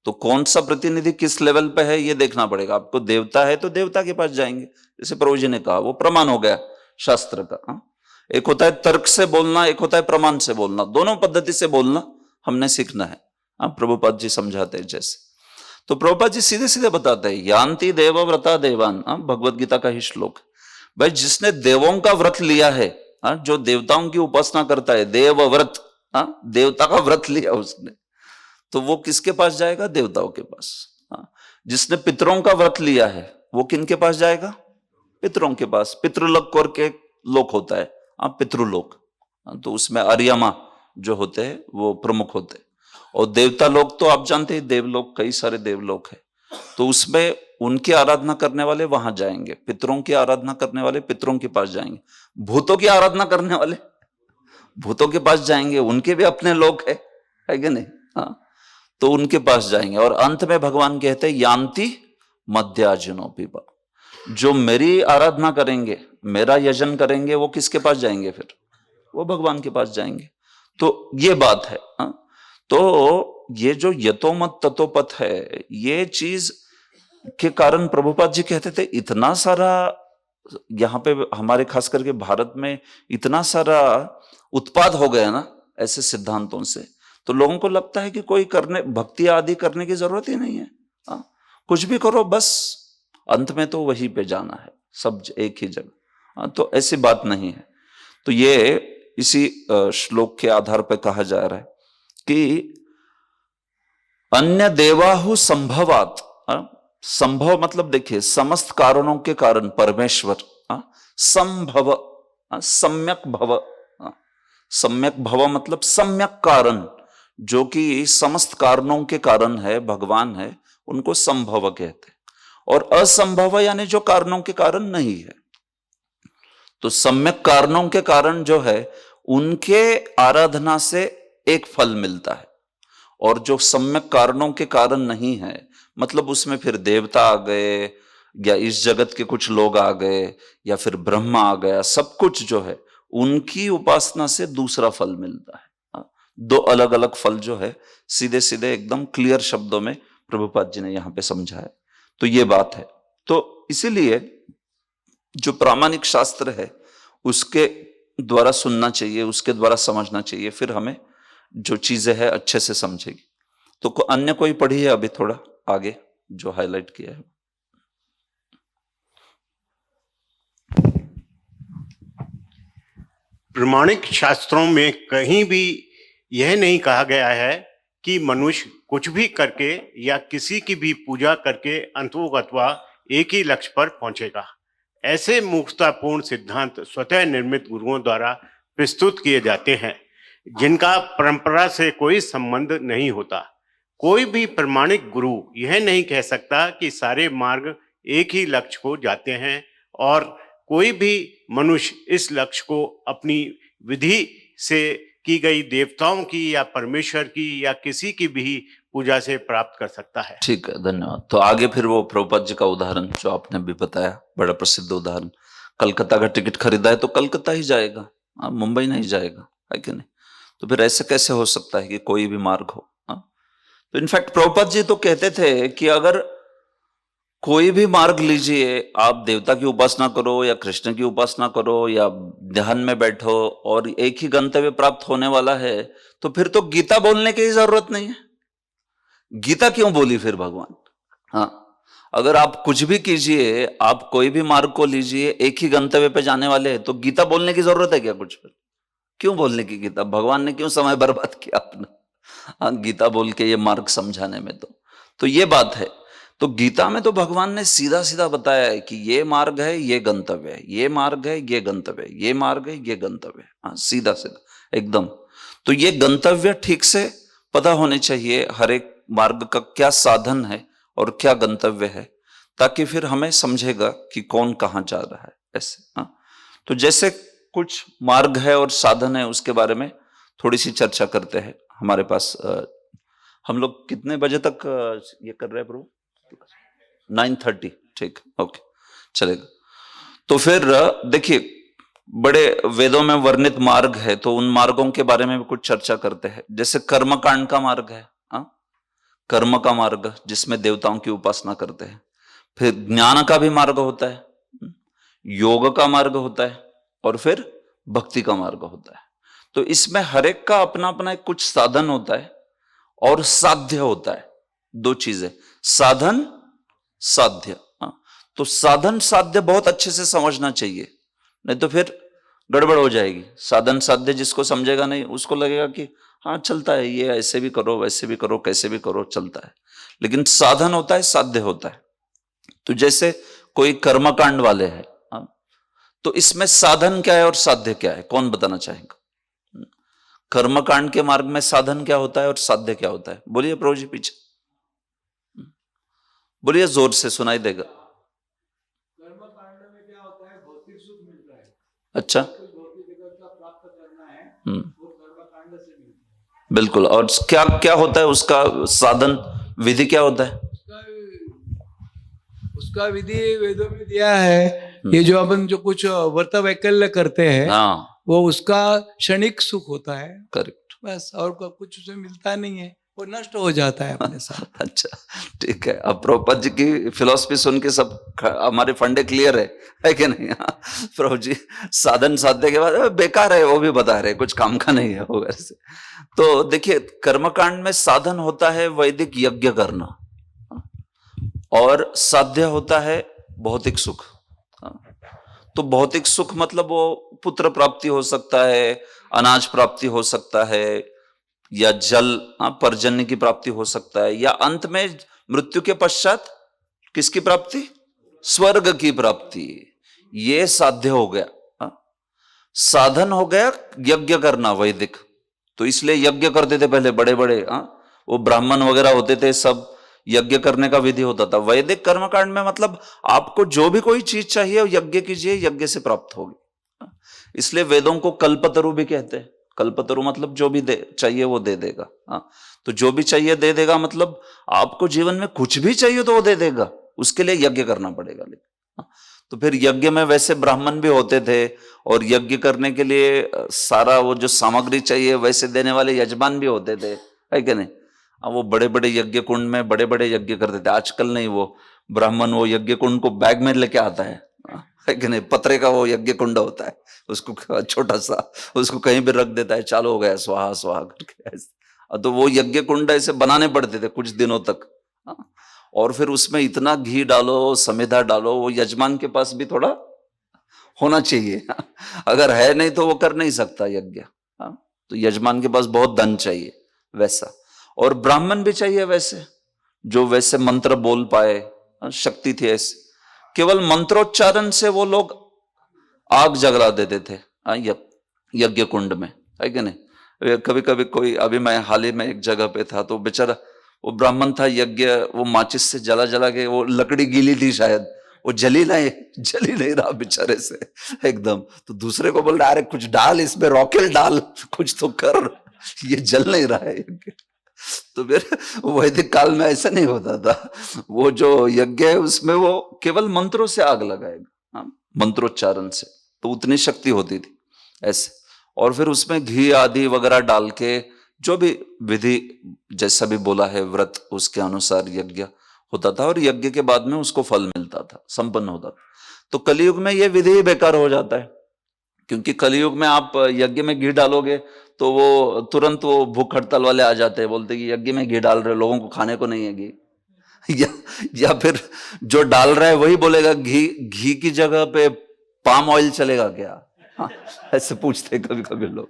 तो कौन सा प्रतिनिधि किस लेवल पे है ये देखना पड़ेगा आपको। देवता है तो देवता के पास जाएंगे, जैसे प्रभु जी ने कहा, वो प्रमाण हो गया शास्त्र का। एक होता है तर्क से बोलना, एक होता है प्रमाण से बोलना। दोनों पद्धति से बोलना हमने सीखना है। प्रभुपाद जी समझाते हैं जैसे। तो प्रभुपाद जी सीधे सीधे बताते हैं, यान्ति देवव्रता देवान, भगवत गीता का ही श्लोक। भाई, जिसने देवों का व्रत लिया है, जो देवताओं की उपासना करता है, देवव्रत, देवता का व्रत लिया उसने, तो वो किसके पास जाएगा? देवताओं के पास। जिसने पितरों का व्रत लिया है, वो किनके पास जाएगा? पितरों के पास। पितृलोक करके लोक होता है, पितृलोक। तो उसमें अर्यमा जो होते हैं वो प्रमुख होते हैं। और देवता लोक तो आप जानते हैं, देवलोक, कई सारे देवलोक है। तो उसमें उनकी आराधना करने वाले वहां जाएंगे, पितरों की आराधना करने वाले पितरों के पास जाएंगे, भूतों की आराधना करने वाले भूतों के पास जाएंगे, उनके भी अपने लोक है कि नहीं? तो उनके पास जाएंगे। और अंत में भगवान कहते हैं, यान्ति मध्याजिनो पिबा। जो मेरी आराधना करेंगे, मेरा यजन करेंगे, वो किसके पास जाएंगे? फिर वो भगवान के पास जाएंगे। तो ये बात है। हाँ? तो ये जो यतोमत ततोपत है, ये चीज के कारण प्रभुपाद जी कहते थे इतना सारा यहाँ पे हमारे खास करके भारत में इतना सारा उत्पाद हो गया ना ऐसे सिद्धांतों से, तो लोगों को लगता है कि कोई करने भक्ति आदि करने की जरूरत ही नहीं है। हाँ? कुछ भी करो, बस अंत में तो वहीं पे जाना है, सब एक ही जगह। तो ऐसी बात नहीं है। तो ये इसी श्लोक के आधार पर कहा जा रहा है कि अन्य देवाहु संभवात। संभव मतलब देखिए, समस्त कारणों के कारण परमेश्वर संभव, सम्यक भव। सम्यक भव मतलब सम्यक कारण, जो कि समस्त कारणों के कारण है, भगवान है, उनको संभव कहते हैं। और असंभव यानी जो कारणों के कारण नहीं है। तो सम्यक कारणों के कारण जो है, उनके आराधना से एक फल मिलता है। और जो सम्यक कारणों के कारण नहीं है, मतलब उसमें फिर देवता आ गए, या इस जगत के कुछ लोग आ गए, या फिर ब्रह्मा आ गया, सब कुछ जो है उनकी उपासना से दूसरा फल मिलता है। दो अलग अलग फल जो है सीधे सीधे एकदम क्लियर शब्दों में प्रभुपाद जी ने यहां पे समझाया। तो ये बात है। तो इसीलिए जो प्रामाणिक शास्त्र है उसके द्वारा सुनना चाहिए, उसके द्वारा समझना चाहिए, फिर हमें जो चीजें हैं अच्छे से समझेगी। तो अन्य कोई पढ़ी है अभी थोड़ा आगे जो हाईलाइट किया है? प्रमाणिक शास्त्रों में कहीं भी यह नहीं कहा गया है कि मनुष्य कुछ भी करके या किसी की भी पूजा करके अंतोगत्वा एक ही लक्ष्य पर पहुंचेगा। ऐसे मूर्खतापूर्ण सिद्धांत स्वतः निर्मित गुरुओं द्वारा प्रस्तुत किए जाते हैं, जिनका परंपरा से कोई संबंध नहीं होता। कोई भी प्रमाणिक गुरु यह नहीं कह सकता कि सारे मार्ग एक ही लक्ष्य को जाते हैं, और कोई भी मनुष्य इस लक्ष्य को अपनी विधि से की गई देवताओं की या परमेश्वर की या किसी की भी पूजा से प्राप्त कर सकता है। ठीक है, धन्यवाद। तो आगे फिर वो प्रभुपाद जी का उदाहरण जो आपने भी बताया, बड़ा प्रसिद्ध उदाहरण, कलकत्ता का टिकट खरीदा है तो कलकत्ता ही जाएगा, मुंबई नहीं जाएगा, है कि नहीं? तो फिर ऐसे कैसे हो सकता है कि कोई भी मार्ग हो? तो इनफैक्ट प्रभुपाद जी तो कहते थे कि अगर कोई भी मार्ग लीजिए, आप देवता की उपासना करो या कृष्ण की उपासना करो या ध्यान में बैठो और एक ही गंतव्य प्राप्त होने वाला है, तो फिर तो गीता बोलने की जरूरत नहीं है। गीता क्यों बोली फिर भगवान? हाँ, अगर आप कुछ भी कीजिए, आप कोई भी मार्ग को लीजिए, एक ही गंतव्य पे जाने वाले हैं, तो गीता बोलने की जरूरत है क्या कुछ? फिर क्यों बोलने की गीता? भगवान ने क्यों समय बर्बाद किया अपना गीता बोल के ये मार्ग समझाने में? तो ये बात है। तो गीता में तो भगवान ने सीधा सीधा बताया है कि ये मार्ग है, ये गंतव्य है, ये मार्ग है, ये गंतव्य है, ये मार्ग है, ये गंतव्य है। हाँ, सीधा सीधा एकदम। तो ये गंतव्य ठीक से पता होने चाहिए, हर एक मार्ग का क्या साधन है और क्या गंतव्य है, ताकि फिर हमें समझेगा कि कौन कहाँ जा रहा है। ऐसे हाँ, तो जैसे कुछ मार्ग है और साधन है, उसके बारे में थोड़ी सी चर्चा करते हैं। हमारे पास हम लोग कितने बजे तक ये कर रहे हैं प्रभु? 9:30। ठीक, ओके, चलेगा। तो फिर देखिए, बड़े वेदों में वर्णित मार्ग है, तो उन मार्गों के बारे में भी कुछ चर्चा करते हैं। जैसे कर्मकांड का मार्ग है, कर्म का मार्ग जिसमें देवताओं की उपासना करते हैं। फिर ज्ञान का भी मार्ग होता है, योग का मार्ग होता है, और फिर भक्ति का मार्ग होता है। तो इसमें हर एक का अपना अपना एक कुछ साधन होता है और साध्य होता है। दो चीजें, साधन साध्य। तो साधन साध्य बहुत अच्छे से समझना चाहिए, नहीं तो फिर गड़बड़ हो जाएगी। साधन साध्य जिसको समझेगा नहीं, उसको लगेगा कि हाँ चलता है, ये ऐसे भी करो, वैसे भी करो, कैसे भी करो, चलता है। लेकिन साधन होता है, साध्य होता है। तो जैसे कोई कर्मकांड वाले हैं, तो इसमें साधन क्या है और साध्य क्या है, कौन बताना चाहेगा? कर्मकांड के मार्ग में साधन क्या होता है और साध्य क्या होता है? बोलिए प्रभु जी, पीछे बोलिए, जोर से सुनाई देगा। कर्मकांड में क्या होता है? भौतिक सुख मिलता है। अच्छा, भौतिक जगत का प्राप्त करना है, वो कर्मकांड से मिलता है। बिल्कुल। और क्या क्या होता है उसका साधन, विधि क्या होता है? उसका विधि वेदों में दिया है। ये जो अपन जो कुछ व्रत वैकल्य करते हैं हाँ वो उसका क्षणिक सुख होता है करेक्ट। बस, और कुछ उसमें मिलता नहीं है, वो नष्ट हो जाता है अपने साथ। अच्छा ठीक है। अब प्रभुपाद जी की फिलॉसफी सुन के सब हमारे फंडे क्लियर है कि नहीं? हाँ, प्रभु जी साधन साधने के बाद बेकार है वो भी बता रहे, कुछ काम का नहीं है वो वैसे। तो देखिए कर्मकांड में साधन होता है वैदिक यज्ञ करना, और साध्य होता है भौतिक सुख। तो भौतिक सुख मतलब वो पुत्र प्राप्ति हो सकता है, अनाज प्राप्ति हो सकता है, या जल पर्जन्य की प्राप्ति हो सकता है, या अंत में मृत्यु के पश्चात किसकी प्राप्ति? स्वर्ग की प्राप्ति। ये साध्य हो गया। साधन हो गया यज्ञ करना वैदिक। तो इसलिए यज्ञ करते थे पहले बड़े बड़े, वो ब्राह्मण वगैरह होते थे, सब यज्ञ करने का विधि होता था। वैदिक कर्मकांड में मतलब आपको जो भी कोई चीज चाहिए यज्ञ कीजिए, यज्ञ से प्राप्त होगी। इसलिए वेदों को कल्पतरु भी कहते हैं। कल्पतरु मतलब जो भी चाहिए वो दे देगा। तो जो भी चाहिए दे देगा मतलब आपको जीवन में कुछ भी चाहिए तो वो दे देगा, उसके लिए यज्ञ करना पड़ेगा। लेकिन तो फिर यज्ञ में वैसे ब्राह्मण भी होते थे, और यज्ञ करने के लिए सारा वो जो सामग्री चाहिए वैसे देने वाले यजमान भी होते थे, है कि नहीं? वो बड़े बड़े यज्ञ कुंड में बड़े बड़े यज्ञ करते थे। आजकल नहीं, वो ब्राह्मण वो यज्ञ कुंड को बैग में लेके आता है कि नहीं? पतरे का वो यज्ञ कुंड होता है, उसको छोटा सा, उसको कहीं भी रख देता है, चालू हो गया स्वाहा स्वाहा करके ऐसे। तो वो यज्ञ कुंड ऐसे बनाने पड़ते थे कुछ दिनों तक। और फिर उसमें इतना घी डालो, समेधा डालो, वो यजमान के पास भी थोड़ा होना चाहिए। अगर है नहीं तो वो कर नहीं सकता यज्ञ। तो यजमान के पास बहुत धन चाहिए वैसा, और ब्राह्मण भी चाहिए वैसे, जो वैसे मंत्र बोल पाए, शक्ति थी ऐसे। केवल मंत्रोच्चारण से वो लोग आग जला देते थे यज्ञ कुंड में, है कि नहीं? कभी कभी कोई, अभी मैं हाल ही में एक जगह पे था, तो बेचारा वो ब्राह्मण था, यज्ञ वो माचिस से जला जला के, वो लकड़ी गीली थी शायद, वो जली नहीं रहा बेचारे से एकदम। तो दूसरे को बोल रहा अरे कुछ डाल इसमें, रॉकेल डाल, कुछ तो कर, ये जल नहीं रहा है यज्ञ। तो फिर वैदिक काल में ऐसा नहीं होता था। वो जो यज्ञ है उसमें वो केवल मंत्रों से आग लगाएगा, मंत्रोच्चारण से, तो उतनी शक्ति होती थी ऐसे। और फिर उसमें घी आदि वगैरह डाल के जो भी विधि जैसा भी बोला है व्रत, उसके अनुसार यज्ञ होता था, और यज्ञ के बाद में उसको फल मिलता था, संपन्न होता था। तो कलयुग में ये विधि ही बेकार हो जाता है, क्योंकि कलयुग में आप यज्ञ में घी डालोगे तो वो तुरंत वो भूख हड़ताल वाले आ जाते हैं, बोलते कि यज्ञ में घी डाल रहे, लोगों को खाने को नहीं है घी। या फिर जो डाल रहा है वही बोलेगा घी की जगह पे पाम ऑयल चलेगा क्या? ऐसे पूछते हैं कभी कभी लोग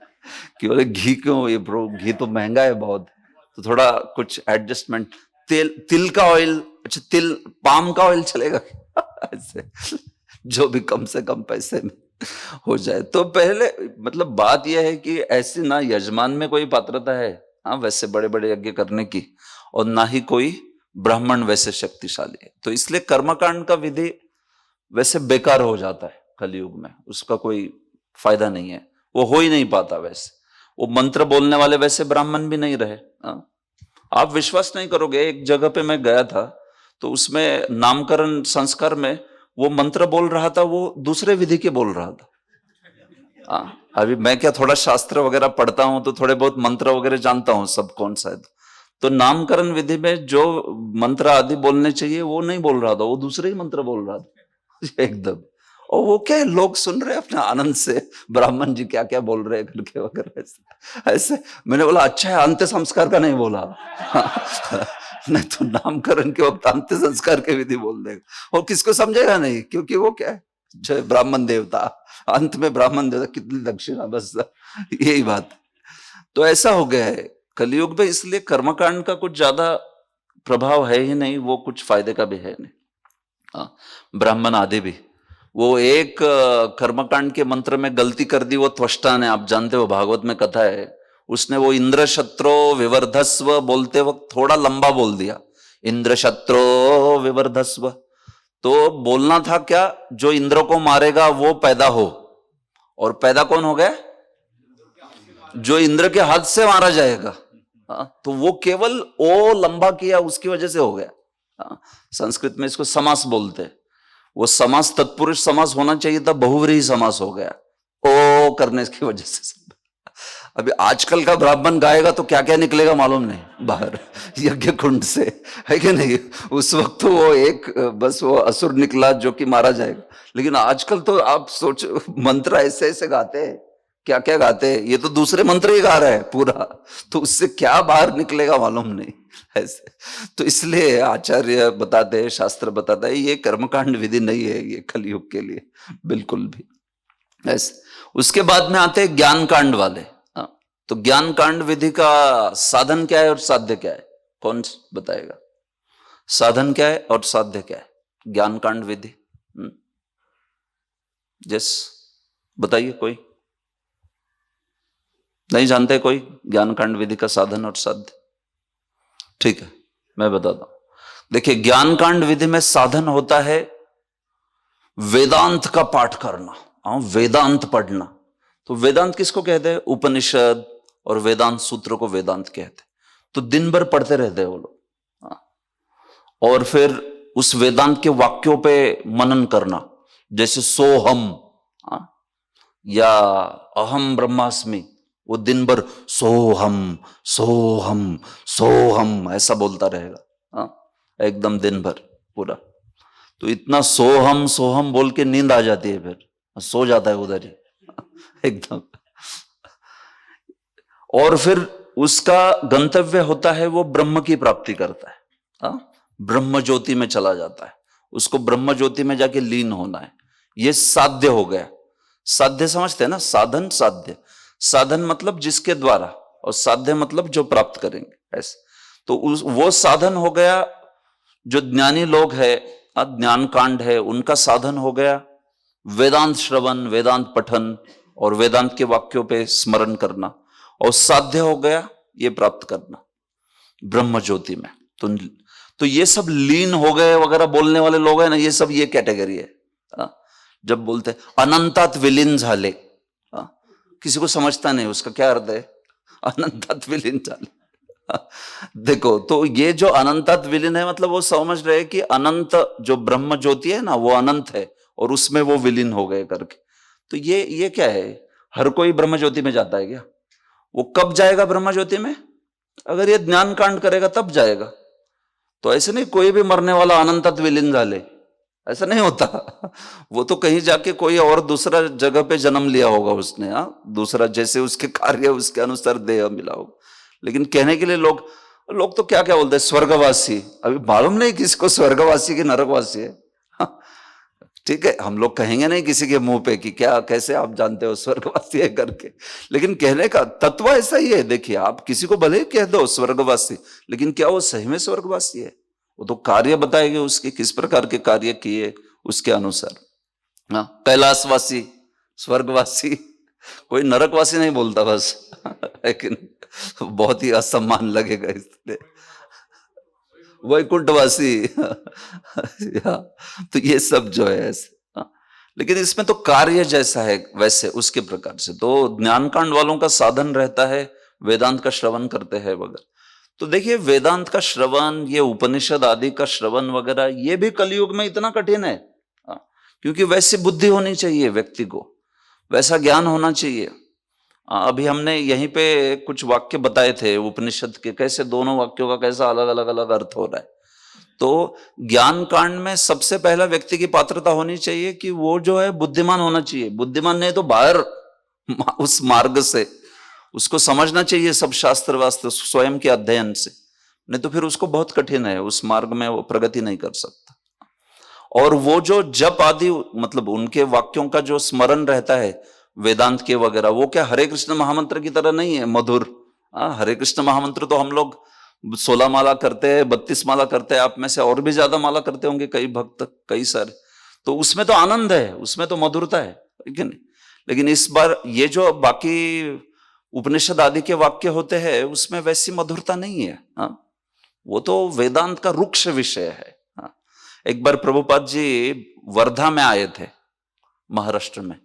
कि बोले घी क्यों, ये ब्रो घी तो महंगा है बहुत, तो थोड़ा कुछ एडजस्टमेंट, तिल का ऑयल, अच्छा तिल पाम का ऑयल चलेगा ऐसे, जो भी कम से कम पैसे में हो जाए। तो पहले मतलब बात यह है कि ऐसी ना यजमान में कोई पात्रता है वैसे बड़े बड़े यज्ञ करने की, और ना ही कोई ब्राह्मण वैसे शक्तिशाली है। तो इसलिए कर्मकांड का विधि वैसे बेकार हो जाता है कलयुग में, उसका कोई फायदा नहीं है, वो हो ही नहीं पाता। वैसे वो मंत्र बोलने वाले वैसे ब्राह्मण भी नहीं रहे। आप विश्वास नहीं करोगे, एक जगह पे मैं गया था, तो उसमें नामकरण संस्कार में वो मंत्र बोल रहा था, वो दूसरे विधि के बोल रहा था। अभी मैं क्या थोड़ा शास्त्र वगैरह पढ़ता हूं, तो थोड़े बहुत मंत्र वगैरह जानता हूं सब कौन सा है। तो नामकरण विधि में जो मंत्र आदि बोलने चाहिए वो नहीं बोल रहा था, वो दूसरे ही मंत्र बोल रहा था एकदम। और वो क्या लोग सुन रहे अपने आनंद से, ब्राह्मण जी क्या क्या बोल रहे करके वगैरह ऐसे। मैंने बोला अच्छा है अंत्य संस्कार का नहीं बोला नहीं तो नामकरण के वक्त अंत्य संस्कार के विधि बोल देगा, और किसको समझेगा नहीं, क्योंकि वो क्या है जय ब्राह्मण देवता, अंत में ब्राह्मण देवता कितनी दक्षिणा, बस यही बात। तो ऐसा हो गया है कलयुग में, इसलिए कर्मकांड का कुछ ज्यादा प्रभाव है ही नहीं, वो कुछ फायदे का भी है नहीं। ब्राह्मण आदि भी, वो एक कर्मकांड के मंत्र में गलती कर दी वो त्वष्टा ने, आप जानते हो भागवत में कथा है, उसने वो इंद्र शत्रो विवर्धस्व बोलते वक्त थोड़ा लंबा बोल दिया, इंद्र शत्रो विवर्धस्व। तो बोलना था क्या, जो इंद्र को मारेगा वो पैदा हो, और पैदा कौन हो गया, जो इंद्र के हाथ से मारा जाएगा। तो वो केवल ओ लंबा किया, उसकी वजह से हो गया हाँ, संस्कृत में इसको समास बोलते हैं। वो समास तत्पुरुष समास होना चाहिए था, बहुव्रीहि समास हो गया ओ करने की वजह से। अभी आजकल का ब्राह्मण गाएगा तो क्या क्या निकलेगा मालूम नहीं बाहर यज्ञ कुंड से, है कि नहीं? उस वक्त तो वो एक बस वो असुर निकला जो कि मारा जाएगा। लेकिन आजकल तो आप सोचो मंत्र ऐसे ऐसे गाते हैं, क्या क्या गाते हैं, ये तो दूसरे मंत्र ही गा रहे हैं पूरा, तो उससे क्या बाहर निकलेगा मालूम नहीं ऐसे। तो इसलिए आचार्य बताते हैं, शास्त्र बताता है ये कर्मकांड विधि नहीं है ये कलयुग के लिए बिल्कुल भी ऐसे। उसके बाद में आते हैं ज्ञान कांड वाले। तो ज्ञान कांड विधि का साधन क्या है और साध्य क्या है? कौन बताएगा? साधन क्या है और साध्य क्या है ज्ञान कांड विधि? जस बताइए, कोई नहीं जानते? कोई ज्ञान कांड विधि का साधन और साध्य? ठीक है, मैं बताता हूं। देखिए, ज्ञान कांड विधि में साधन होता है वेदांत का पाठ करना, वेदांत पढ़ना। तो वेदांत किसको कहते हैं? उपनिषद और वेदांत सूत्र को वेदांत कहते हैं। तो दिन भर पढ़ते रहते हैं वो लोग, और फिर उस वेदांत के वाक्यों पे मनन करना, जैसे सोहम या अहम ब्रह्मास्मि, वो दिन भर सोहम सोहम सोहम ऐसा बोलता रहेगा एकदम दिन भर पूरा। तो इतना सोहम सोहम बोल के नींद आ जाती है, फिर सो जाता है उधर ही एकदम। और फिर उसका गंतव्य होता है वो ब्रह्म की प्राप्ति करता है, ब्रह्म ज्योति में चला जाता है, उसको ब्रह्म ज्योति में जाके लीन होना है। ये साध्य हो गया। साध्य समझते हैं ना? साधन साध्य, साधन मतलब जिसके द्वारा, और साध्य मतलब जो प्राप्त करेंगे ऐसे। तो वो साधन हो गया जो ज्ञानी लोग है, ज्ञान कांड है, उनका साधन हो गया वेदांत श्रवण, वेदांत पठन और वेदांत के वाक्यों पे स्मरण करना। और साध्य हो गया ये प्राप्त करना ब्रह्म ज्योति में। तो ये सब लीन हो गए वगैरह बोलने वाले लोग हैं ना, ये सब ये कैटेगरी है। जब बोलते अनंतात विलीन झाले, किसी को समझता नहीं उसका क्या अर्थ है, अनंतात विलीन झाले। देखो, तो ये जो अनंतात विलीन है मतलब वो समझ रहे कि अनंत जो ब्रह्म ज्योति है ना वो अनंत है और उसमें वो विलीन हो गए करके। तो ये क्या है? हर कोई ब्रह्म ज्योति में जाता है क्या? वो कब जाएगा ब्रह्म ज्योति में? अगर ये ज्ञान कांड करेगा तब जाएगा। तो ऐसे नहीं कोई भी मरने वाला अनंतत विलीन झाले, ऐसा नहीं होता। वो तो कहीं जाके कोई और दूसरा जगह पे जन्म लिया होगा उसने, दूसरा, जैसे उसके कार्य उसके अनुसार देह मिला होगा। लेकिन कहने के लिए लोग तो क्या क्या बोलते हैं, स्वर्गवासी। अभी मालूम नहीं किसको स्वर्गवासी की नरकवासी है। ठीक है, हम लोग कहेंगे नहीं किसी के मुंह पे कि क्या कैसे आप जानते हो स्वर्गवासी है करके, लेकिन कहने का तत्व ऐसा ही है। देखिए, आप किसी को भले कह दो स्वर्गवासी, लेकिन क्या वो सही में स्वर्गवासी है? वो तो कार्य बताएंगे उसके, किस प्रकार के कार्य किए उसके अनुसार। कैलाशवासी, स्वर्गवासी, कोई नरकवासी नहीं बोलता बस लेकिन बहुत ही असम्मान लगेगा इसलिए। वैकुंठवासी तो ये सब जो है ऐसे। लेकिन इसमें तो कार्य जैसा है वैसे उसके प्रकार से। तो ज्ञान कांड वालों का साधन रहता है वेदांत का श्रवण करते हैं वगैरह। तो देखिए, वेदांत का श्रवण, ये उपनिषद आदि का श्रवण वगैरह, ये भी कलयुग में इतना कठिन है, क्योंकि वैसी बुद्धि होनी चाहिए व्यक्ति को, वैसा ज्ञान होना चाहिए। अभी हमने यहीं पे कुछ वाक्य बताए थे उपनिषद के, कैसे दोनों वाक्यों का कैसा अलग अलग अलग अर्थ हो रहा है। तो ज्ञान कांड में सबसे पहला व्यक्ति की पात्रता होनी चाहिए कि वो जो है बुद्धिमान होना चाहिए। बुद्धिमान नहीं तो बाहर उस मार्ग से उसको समझना चाहिए सब शास्त्र वास्त्र स्वयं के अध्ययन से, नहीं तो फिर उसको बहुत कठिन है, उस मार्ग में वो प्रगति नहीं कर सकता। और वो जो जप आदि मतलब उनके वाक्यों का जो स्मरण रहता है वेदांत के वगैरह, वो क्या हरे कृष्ण महामंत्र की तरह नहीं है मधुर। हरे कृष्ण महामंत्र तो हम लोग 16 माला करते हैं, 32 माला करते हैं, आप में से और भी ज्यादा माला करते होंगे कई भक्त, कई सारे। तो उसमें तो आनंद है, उसमें तो मधुरता है, ठीक है नहीं? लेकिन इस बार ये जो बाकी उपनिषद आदि के वाक्य होते हैं उसमें वैसी मधुरता नहीं है। वो तो वेदांत का रुक्ष विषय है। एक बार प्रभुपाद जी वर्धा में आए थे, महाराष्ट्र में।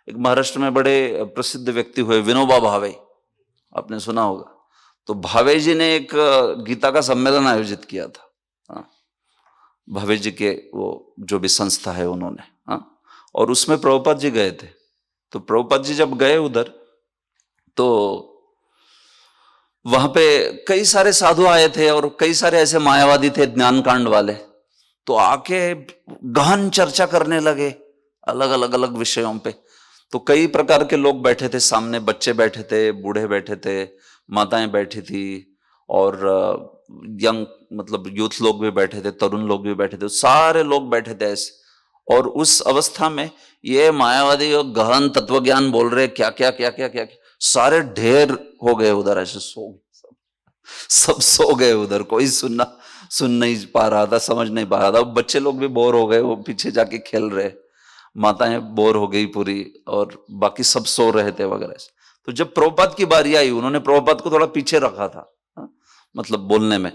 एक महाराष्ट्र में बड़े प्रसिद्ध व्यक्ति हुए विनोबा भावे, आपने सुना होगा। तो भावे जी ने एक गीता का सम्मेलन आयोजित किया था। भवे जी के वो जो भी संस्था है उन्होंने, हाँ, और उसमें प्रभुपाद जी गए थे। तो प्रभुपाद जी जब गए उधर तो वहां पे कई सारे साधु आए थे और कई सारे ऐसे मायावादी थे ज्ञान कांड वाले, तो आके गहन चर्चा करने लगे अलग अलग अलग विषयों पे। तो कई प्रकार के लोग बैठे थे सामने, बच्चे बैठे थे, बूढ़े बैठे थे, माताएं बैठी थी और यंग मतलब यूथ लोग भी बैठे थे, तरुण लोग भी बैठे थे, सारे लोग बैठे थे ऐसे। और उस अवस्था में ये मायावादी और गहन तत्व ज्ञान बोल रहे क्या क्या क्या क्या क्या, क्या सारे ढेर हो गए उधर, ऐसे सो गए, सब सो गए उधर। कोई सुन नहीं पा रहा था, समझ नहीं पा रहा था। बच्चे लोग भी बोर हो गए, वो पीछे जाके खेल रहे, माताएं बोर हो गई पूरी, और बाकी सब सो रहे थे वगैरह। तो जब प्रभुपाद की बारी आई, उन्होंने प्रभुपाद को थोड़ा पीछे रखा था, मतलब बोलने में।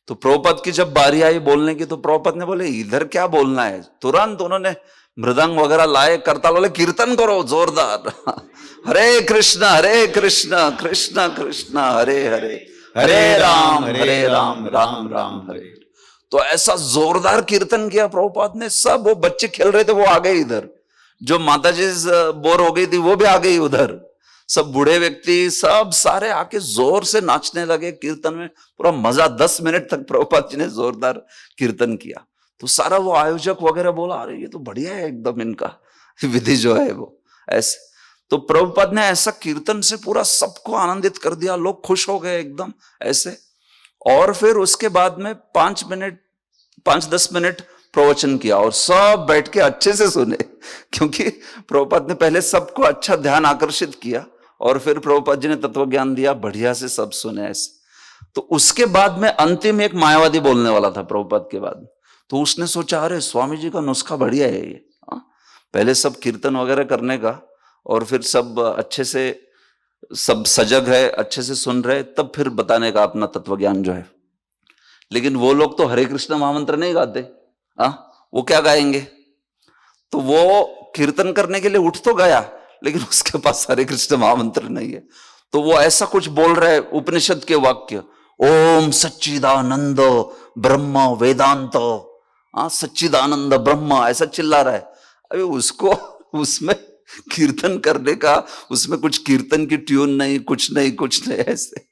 तो प्रभुपाद की जब बारी आई बोलने की, तो प्रभुपाद ने बोले इधर क्या बोलना है। तुरंत उन्होंने मृदंग वगैरह लाए, करताल वाले कीर्तन करो जोरदार, हरे कृष्णा कृष्णा कृष्णा हरे हरे, हरे राम राम राम हरे। तो ऐसा जोरदार कीर्तन किया प्रभुपाद ने। सब वो बच्चे खेल रहे थे वो आ गए इधर, जो माताजी बोर हो गई थी वो भी आ गई उधर, सब बूढ़े व्यक्ति सब सारे आके जोर से नाचने लगे कीर्तन में। पूरा मजा, 10 मिनट तक प्रभुपाद जी ने जोरदार कीर्तन किया। तो सारा वो आयोजक वगैरह बोला अरे ये तो बढ़िया है एकदम, इनका विधि जो है वो ऐसे। तो प्रभुपाद ने ऐसा कीर्तन से पूरा सबको आनंदित कर दिया, लोग खुश हो गए एकदम ऐसे। और फिर उसके बाद में 5-10 मिनट प्रवचन किया और सब बैठ के अच्छे से सुने, क्योंकि प्रभुपाद ने पहले सबको अच्छा ध्यान आकर्षित किया और फिर प्रभुपाद जी ने तत्व ज्ञान दिया, बढ़िया से सब सुने ऐसे। तो उसके बाद में अंतिम एक मायावादी बोलने वाला था प्रभुपाद के बाद। तो उसने सोचा अरे स्वामी जी का नुस्खा बढ़िया है ये, पहले सब कीर्तन वगैरह करने का और फिर सब अच्छे से सब सजग है, अच्छे से सुन रहे, तब फिर बताने का अपना तत्व ज्ञान जो है। लेकिन वो लोग तो हरे कृष्ण महामंत्र नहीं गाते, वो क्या गाएंगे। तो वो कीर्तन करने के लिए उठ तो गया, लेकिन उसके पास हरे कृष्ण महामंत्र नहीं है। तो वो ऐसा कुछ बोल रहा है उपनिषद के वाक्य, ओम सच्चिदानंद ब्रह्म वेदांत, सच्चिदानंद ब्रह्म, ऐसा चिल्ला रहा है। अभी उसको उसमें कीर्तन करने का, उसमें कुछ कीर्तन की ट्यून नहीं, कुछ नहीं ऐसे।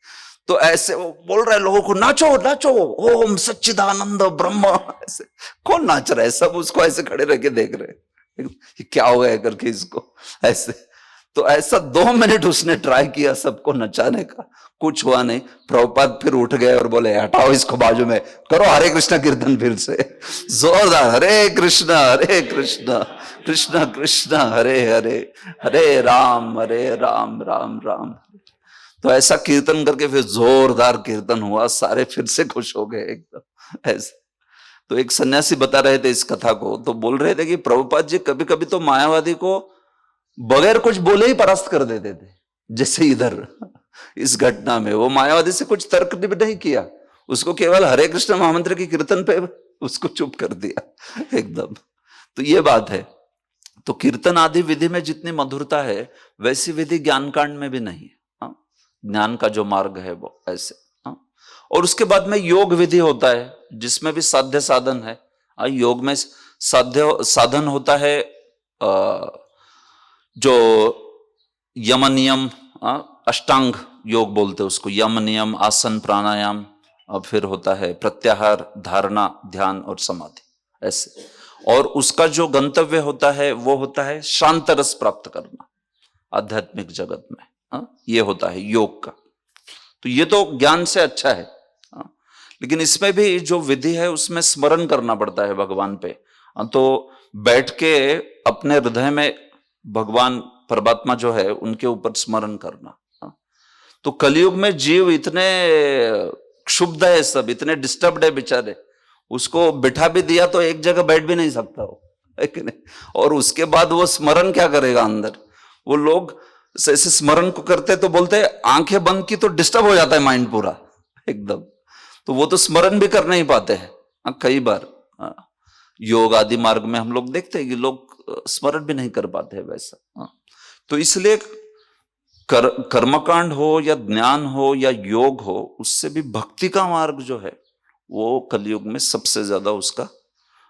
तो ऐसे वो बोल रहे लोगों को नाचो ओम सच्चिदानंद ब्रह्म, ऐसे। कौन नाच रहा है, सब उसको ऐसे खड़े रह के देख रहे, ये क्या हो गया करके इसको ऐसे। तो ऐसा 2 मिनट उसने ट्राई किया सबको नचाने का, कुछ हुआ नहीं। प्रभुपाद फिर उठ गए और बोले हटाओ इसको बाजू में, करो हरे कृष्णा कीर्तन फिर से जोरदार, हरे कृष्णा कृष्णा कृष्णा हरे हरे, हरे राम राम राम। तो ऐसा कीर्तन करके फिर जोरदार कीर्तन हुआ, सारे फिर से खुश हो गए एकदम ऐसे। तो एक सन्यासी बता रहे थे इस कथा को, तो बोल रहे थे कि प्रभुपाद जी कभी कभी तो मायावादी को बगैर कुछ बोले ही परास्त कर देते थे। जैसे इधर इस घटना में वो मायावादी से कुछ तर्क भी नहीं किया, उसको केवल हरे कृष्ण महामंत्र की कीर्तन पे उसको चुप कर दिया एकदम। तो ये बात है। तो कीर्तन आदि विधि में जितनी मधुरता है वैसी विधि ज्ञान कांड में भी नहीं है। ज्ञान का जो मार्ग है वो ऐसे। और उसके बाद में योग विधि होता है जिसमें भी साध्य साधन है। योग में साध्य साधन होता है जो यम नियम, अष्टांग योग बोलते हैं उसको, यम नियम, आसन, प्राणायाम, और फिर होता है प्रत्याहार, धारणा, ध्यान और समाधि ऐसे। और उसका जो गंतव्य होता है वो होता है शांत रस प्राप्त करना आध्यात्मिक जगत में। ये होता है योग का। तो ये तो ज्ञान से अच्छा है, लेकिन इसमें भी जो विधि है उसमें स्मरण करना पड़ता है भगवान पे। तो बैठ के अपने हृदय में भगवान परमात्मा जो है उनके ऊपर स्मरण करना। तो कलयुग में जीव इतने क्षुब्ध है, सब इतने डिस्टर्ब्ड है बेचारे, उसको बिठा भी दिया तो एक जगह बैठ भी नहीं सकता वो, है कि नहीं। और उसके बाद वो स्मरण क्या करेगा अंदर। वो लोग ऐसे स्मरण को करते तो बोलते आंखें बंद की तो डिस्टर्ब हो जाता है माइंड पूरा एकदम। तो वो तो स्मरण भी कर नहीं पाते हैं। कई बार योग आदि मार्ग में हम लोग देखते हैं कि लोग स्मरण भी नहीं कर पाते हैं वैसा। तो इसलिए कर्मकांड हो या ज्ञान हो या योग हो, उससे भी भक्ति का मार्ग जो है वो कलयुग में सबसे ज्यादा उसका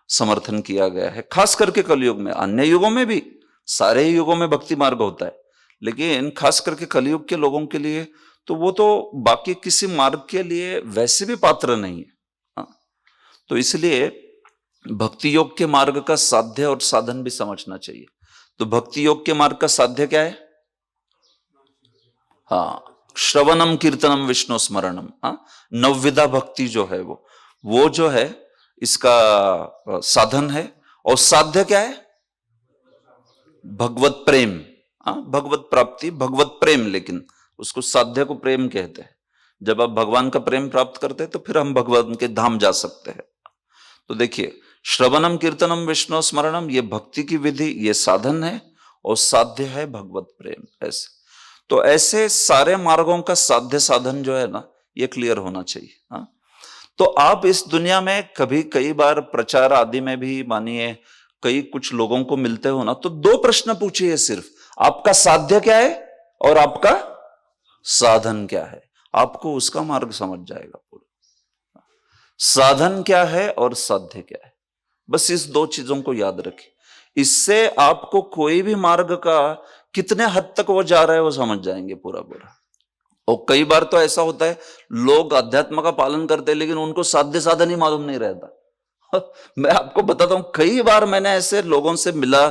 समर्थन किया गया है, खास करके कलयुग में। अन्य युगों में भी, सारे ही युगों में भक्ति मार्ग होता है, लेकिन खास करके कलयुग के लोगों के लिए तो वो तो बाकी किसी मार्ग के लिए वैसे भी पात्र नहीं है। हाँ। तो इसलिए भक्ति योग के मार्ग का साध्य और साधन भी समझना चाहिए। तो भक्ति योग के मार्ग का साध्य क्या है? हाँ, श्रवणम कीर्तनम विष्णु स्मरणम। हाँ, नवविधा भक्ति जो है वो जो है इसका साधन है। और साध्य क्या है? भगवत प्रेम। हाँ, भगवत प्राप्ति, भगवत प्रेम, लेकिन उसको साध्य को प्रेम कहते हैं। जब आप भगवान का प्रेम प्राप्त करते हैं तो फिर हम भगवान के धाम जा सकते हैं। तो देखिए, श्रवणम कीर्तनम विष्णु स्मरणम, ये भक्ति की विधि, ये साधन है, और साध्य है भगवत प्रेम। ऐसे तो ऐसे सारे मार्गों का साध्य साधन जो है ना, ये क्लियर होना चाहिए। हाँ, तो आप इस दुनिया में कभी कई बार प्रचार आदि में भी मानिए कई कुछ लोगों को मिलते हो ना, तो दो प्रश्न पूछिए सिर्फ, आपका साध्य क्या है और आपका साधन क्या है। आपको उसका मार्ग समझ जाएगा पूरा। साधन क्या है और साध्य क्या है, बस इस दो चीजों को याद रखिए। इससे आपको कोई भी मार्ग का कितने हद तक वो जा रहा है वो समझ जाएंगे पूरा पूरा। और कई बार तो ऐसा होता है, लोग अध्यात्म का पालन करते हैं लेकिन उनको साध्य साधन ही मालूम नहीं रहता। मैं आपको बताता हूं, कई बार मैंने ऐसे लोगों से मिला,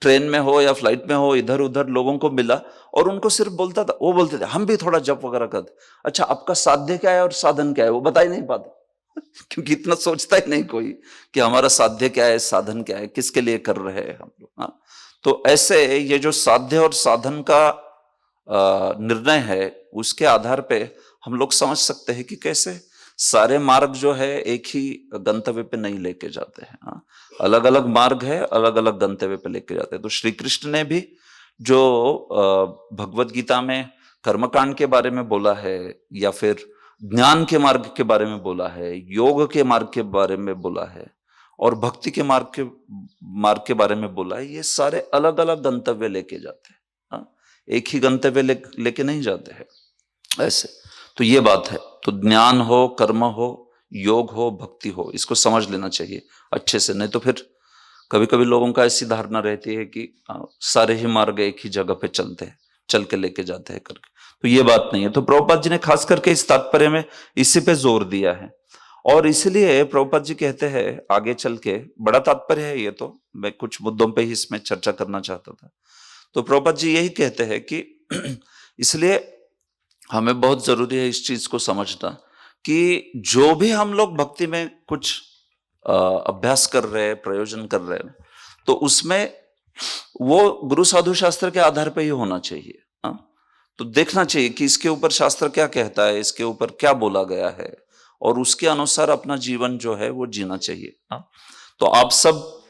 ट्रेन में हो या फ्लाइट में हो, इधर उधर लोगों को मिला, और उनको सिर्फ बोलता था, वो बोलते थे हम भी थोड़ा जप वगैरह करते। अच्छा, आपका साध्य क्या है और साधन क्या है, वो बता ही नहीं पाता। क्योंकि इतना सोचता ही नहीं कोई कि हमारा साध्य क्या है, साधन क्या है, किसके लिए कर रहे हैं हम लोग। हाँ, तो ऐसे ये जो साध्य और साधन का निर्णय है, उसके आधार पे हम लोग समझ सकते हैं कि कैसे सारे मार्ग जो है एक ही गंतव्य पे नहीं लेके जाते हैं। हाँ, अलग अलग मार्ग है, अलग अलग गंतव्य पे लेके जाते हैं। तो श्री कृष्ण ने भी जो भगवत गीता में कर्मकांड के बारे में बोला है, या फिर ज्ञान के मार्ग के बारे में बोला है, योग के मार्ग के बारे में बोला है, और भक्ति के मार्ग के बारे में बोला है, ये सारे अलग अलग गंतव्य लेके जाते हैं। हाँ, एक ही गंतव्य लेके नहीं जाते हैं ऐसे। तो ये बात है। तो ज्ञान हो, कर्म हो, योग हो, भक्ति हो, इसको समझ लेना चाहिए अच्छे से। नहीं तो फिर कभी कभी लोगों का ऐसी धारणा रहती है कि सारे ही मार्ग एक ही जगह पे चलते हैं, चल के लेके जाते हैं करके। तो ये बात नहीं है। तो प्रभुपाद जी ने खास करके इस तात्पर्य में इसी पे जोर दिया है, और इसलिए प्रभुपाद जी कहते हैं आगे चल के, बड़ा तात्पर्य है ये, तो मैं कुछ मुद्दों पे ही इसमें चर्चा करना चाहता था। तो प्रभुपाद जी यही कहते हैं कि इसलिए हमें बहुत जरूरी है इस चीज को समझना कि जो भी हम लोग भक्ति में कुछ अभ्यास कर रहे हैं, प्रयोजन कर रहे हैं, तो उसमें वो गुरु साधु शास्त्र के आधार पे ही होना चाहिए। हाँ, तो देखना चाहिए कि इसके ऊपर शास्त्र क्या कहता है, इसके ऊपर क्या बोला गया है, और उसके अनुसार अपना जीवन जो है वो जीना चाहिए। हाँ, तो आप सब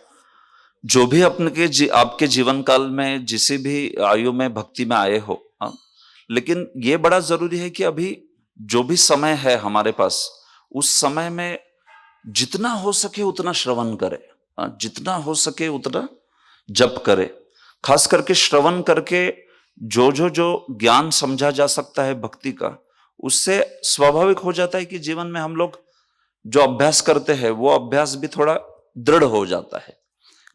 जो भी आपके जीवन काल में जिस भी आयु में भक्ति में आए हो, हाँ, लेकिन ये बड़ा जरूरी है कि अभी जो भी समय है हमारे पास, उस समय में जितना हो सके उतना श्रवण करे, जितना हो सके उतना जप करे। खास करके श्रवण करके जो ज्ञान समझा जा सकता है भक्ति का, उससे स्वाभाविक हो जाता है कि जीवन में हम लोग जो अभ्यास करते हैं वो अभ्यास भी थोड़ा दृढ़ हो जाता है।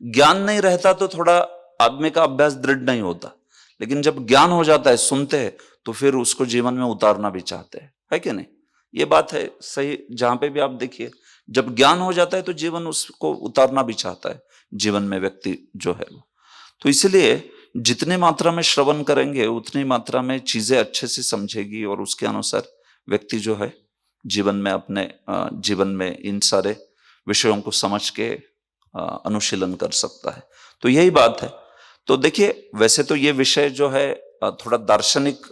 ज्ञान नहीं रहता तो थोड़ा आदमी का अभ्यास दृढ़ नहीं होता, लेकिन जब ज्ञान हो जाता है, सुनते हैं, तो फिर उसको जीवन में उतारना भी चाहते हैं, है कि नहीं? ये बात है सही। जहां पे भी आप देखिए, जब ज्ञान हो जाता है तो जीवन उसको उतारना भी चाहता है जीवन में व्यक्ति जो है वो। तो इसलिए जितने मात्रा में श्रवण करेंगे उतनी मात्रा में चीजें अच्छे से समझेगी, और उसके अनुसार व्यक्ति जो है जीवन में अपने जीवन में इन सारे विषयों को समझ के अनुशीलन कर सकता है। तो यही बात है। तो देखिए, वैसे तो ये विषय जो है थोड़ा दार्शनिक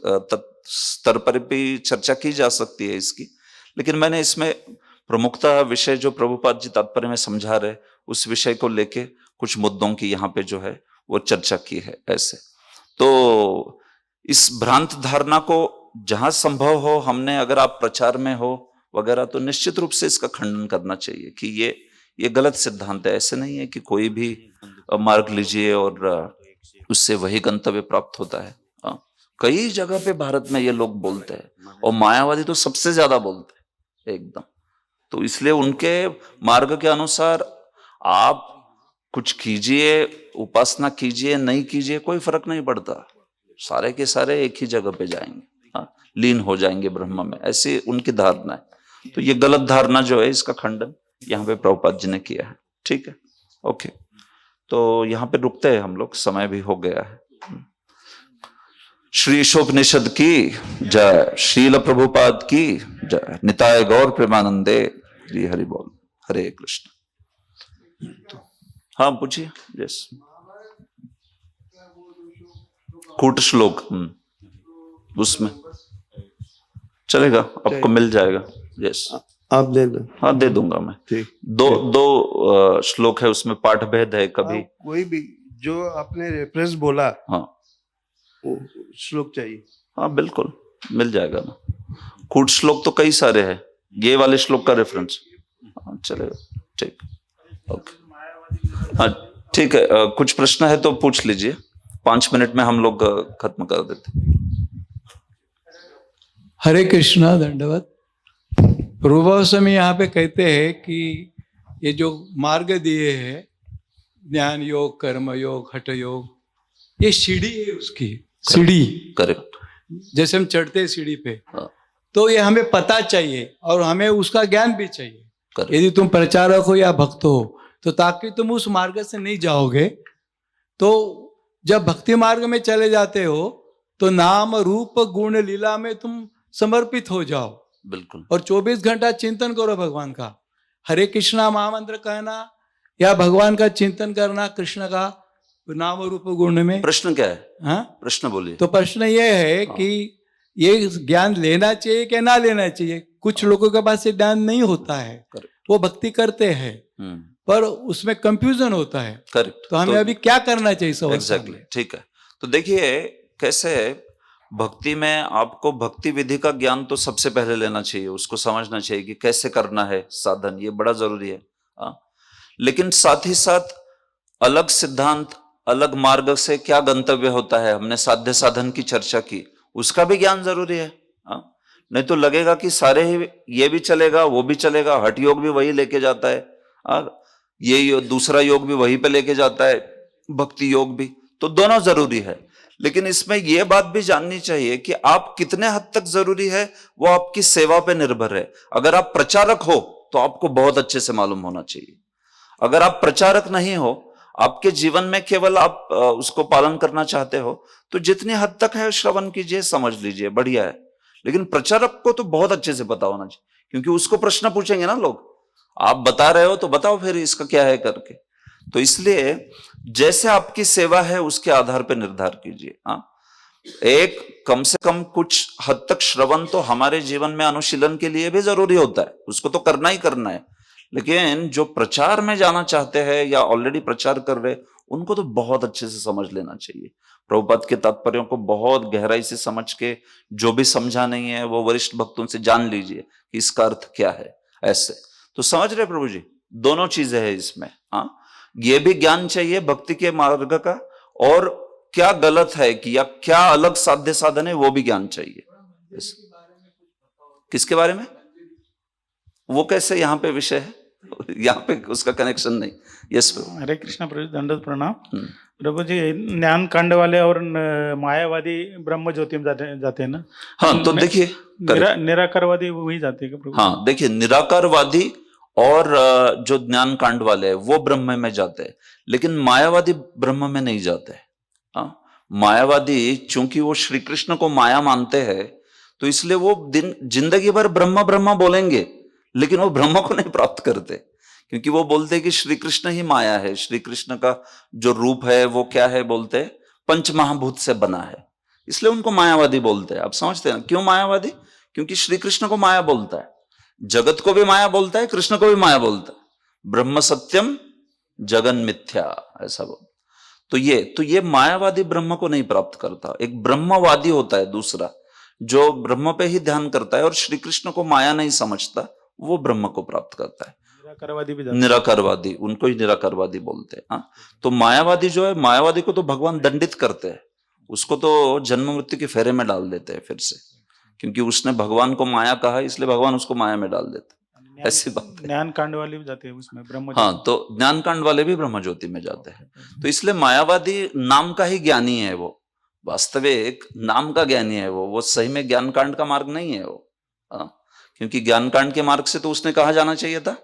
स्तर पर भी चर्चा की जा सकती है इसकी, लेकिन मैंने इसमें प्रमुखता विषय जो प्रभुपाद जी तात्पर्य में समझा रहे, उस विषय को लेके कुछ मुद्दों की यहाँ पे जो है वो चर्चा की है ऐसे। तो इस भ्रांत धारणा को जहां संभव हो, हमने अगर आप प्रचार में हो वगैरह, तो निश्चित रूप से इसका खंडन करना चाहिए कि ये गलत सिद्धांत है। ऐसे नहीं है कि कोई भी मार्ग लीजिए और उससे वही गंतव्य प्राप्त होता है। कई जगह पे भारत में ये लोग बोलते हैं, और मायावादी तो सबसे ज्यादा बोलते हैं एकदम। तो इसलिए उनके मार्ग के अनुसार आप कुछ कीजिए, उपासना कीजिए, नहीं कीजिए, कोई फर्क नहीं पड़ता, सारे के सारे एक ही जगह पे जाएंगे, हाँ, लीन हो जाएंगे ब्रह्म में, ऐसी उनकी धारणा है। तो ये गलत धारणा जो है, इसका खंडन यहाँ पे प्रभुपाद जी ने किया है। ठीक है, ओके, तो यहाँ पे रुकते हैं हम लोग, समय भी हो गया है। श्री ईशोपनिषद की जय, श्रील प्रभुपाद की जय, निताय गौर प्रेमानंदे, श्री हरि बोल, हरे कृष्ण। हाँ पूछिए। यस, कूट श्लोक उसमें चलेगा, आपको मिल जाएगा। यस, आप दे दो। हाँ दे दूंगा मैं। ठीक, दो श्लोक है, उसमें पाठ भेद है कभी। कोई भी जो आपने रेफरेंस बोला, हाँ वो श्लोक चाहिए। हाँ बिल्कुल मिल जाएगा ना, कूट श्लोक तो कई सारे हैं, ये वाले श्लोक का रेफरेंस। हाँ चलेगा, ठीक, ओके, हाँ ठीक है। कुछ प्रश्न है तो पूछ लीजिए, 5 मिनट में हम लोग खत्म कर देते। हरे कृष्णा, दंडवत। प्रभु स्वामी यहाँ पे कहते हैं कि ये जो मार्ग दिए है, ज्ञान योग, कर्म योग, हठ योग, ये सीढ़ी है उसकी, सीढ़ी। करेक्ट। जैसे हम चढ़ते हैं सीढ़ी पे, हाँ। तो ये हमें पता चाहिए और हमें उसका ज्ञान भी चाहिए। Correct. यदि तुम प्रचारक हो या भक्त हो, तो ताकि तुम उस मार्ग से नहीं जाओगे, तो जब भक्ति मार्ग में चले जाते हो तो नाम रूप गुण लीला में तुम समर्पित हो जाओ। बिल्कुल। और 24 घंटा चिंतन करो भगवान का, हरे कृष्णा महामंत्र कहना या भगवान का चिंतन करना, कृष्ण का नाम रूप गुण में। प्रश्न क्या है? हाँ, प्रश्न बोलिए। तो प्रश्न ये है कि ये ज्ञान लेना चाहिए कि ना लेना चाहिए। कुछ लोगों के पास ये ज्ञान नहीं होता है, वो भक्ति करते हैं पर उसमें कंफ्यूजन होता है। करेक्ट। तो हमें अभी क्या करना चाहिए इस अवस्था में? एग्जैक्टली, ठीक है। तो देखिए कैसे है, भक्ति में आपको भक्ति विधि का ज्ञान तो सबसे पहले लेना चाहिए, उसको समझना चाहिए कि कैसे करना है साधन, ये बड़ा जरूरी है। लेकिन साथ ही साथ अलग सिद्धांत, अलग मार्ग से क्या गंतव्य होता है, हमने साध्य साधन की चर्चा की, उसका भी ज्ञान जरूरी है। नहीं तो लगेगा कि सारे ही ये भी चलेगा वो भी चलेगा, हठ योग भी वही लेके जाता है, ये दूसरा योग भी वही पे लेके जाता है, भक्ति योग भी, तो दोनों जरूरी है। लेकिन इसमें यह बात भी जाननी चाहिए कि आप कितने हद तक जरूरी है, वो आपकी सेवा पे निर्भर है। अगर आप प्रचारक हो तो आपको बहुत अच्छे से मालूम होना चाहिए। अगर आप प्रचारक नहीं हो, आपके जीवन में केवल आप उसको पालन करना चाहते हो, तो जितनी हद तक है श्रवण कीजिए, समझ लीजिए, बढ़िया है। लेकिन प्रचारक को तो बहुत अच्छे से पता होना चाहिए, क्योंकि उसको प्रश्न पूछेंगे ना लोग, आप बता रहे हो तो बताओ फिर इसका क्या है करके। तो इसलिए जैसे आपकी सेवा है उसके आधार पर निर्धार कीजिए। एक कम से कम कुछ हद तक श्रवण तो हमारे जीवन में अनुशीलन के लिए भी जरूरी होता है, उसको तो करना ही करना है। लेकिन जो प्रचार में जाना चाहते हैं या ऑलरेडी प्रचार कर रहे, उनको तो बहुत अच्छे से समझ लेना चाहिए। प्रभुपाद के तात्पर्यों को बहुत गहराई से समझ के, जो भी समझा नहीं है वो वरिष्ठ भक्तों से जान लीजिए कि इसका अर्थ क्या है। ऐसे तो समझ रहे प्रभु जी, दोनों चीजें हैं इसमें। ये भी ज्ञान चाहिए भक्ति के मार्ग का, और क्या गलत है कि या क्या अलग साध्य साधन है वो भी ज्ञान चाहिए। किसके बारे में? वो कैसे यहाँ पे विषय है, यहाँ पे उसका कनेक्शन नहीं। यस प्रभु। हरे कृष्णा प्रभु, दंडवत प्रणाम। प्रभु जी, ज्ञान कांड वाले और मायावादी ब्रह्म ज्योति में जाते हैं ना? हाँ, तो देखिए निराकारवादी वही जाते हैं प्रभु? हाँ, देखिए निराकारवादी और जो ज्ञान कांड वाले हैं वो ब्रह्म में जाते हैं, लेकिन मायावादी ब्रह्म में नहीं जाते। मायावादी चूंकि वो श्री कृष्ण को माया मानते हैं, तो इसलिए वो जिंदगी भर ब्रह्म ब्रह्म बोलेंगे, लेकिन वो ब्रह्म को नहीं प्राप्त करते, क्योंकि वो बोलते हैं कि श्री कृष्ण ही माया है। श्री कृष्ण का जो रूप है वो क्या है, बोलते हैं पंच महाभूत से बना है, इसलिए उनको मायावादी बोलते हैं। आप समझते हैं क्यों मायावादी? क्योंकि श्री कृष्ण को माया बोलता है, जगत को भी माया बोलता है, कृष्ण को भी माया बोलता है। ब्रह्म सत्यम जगन मिथ्या, ऐसा बोल। तो ये मायावादी ब्रह्म को नहीं प्राप्त करता। एक ब्रह्मवादी होता है दूसरा, जो ब्रह्म पे ही ध्यान करता है और श्री कृष्ण को माया नहीं समझता, वो ब्रह्म को प्राप्त करता है। निराकारवादी भी निराकारवादी, उनको ही निराकारवादी बोलते हैं। तो मायावादी जो है, मायावादी को तो भगवान दंडित करते हैं, उसको तो जन्म मृत्यु के फेरे में डाल देते हैं फिर से, क्योंकि उसने भगवान को माया कहा, इसलिए भगवान उसको माया में डाल देते। ऐसी बात है। ज्ञान कांड वाले भी जाते हैं उसमें ब्रह्म हाँ, तो ज्ञान कांड वाले भी ब्रह्म ज्योति में जाते हैं। तो इसलिए मायावादी नाम का ही ज्ञानी है, वो वास्तविक नाम का ज्ञानी है, वो सही में ज्ञान कांड का मार्ग नहीं है वो। हाँ, क्योंकि ज्ञान कांड के मार्ग से तो उसने कहा जाना चाहिए था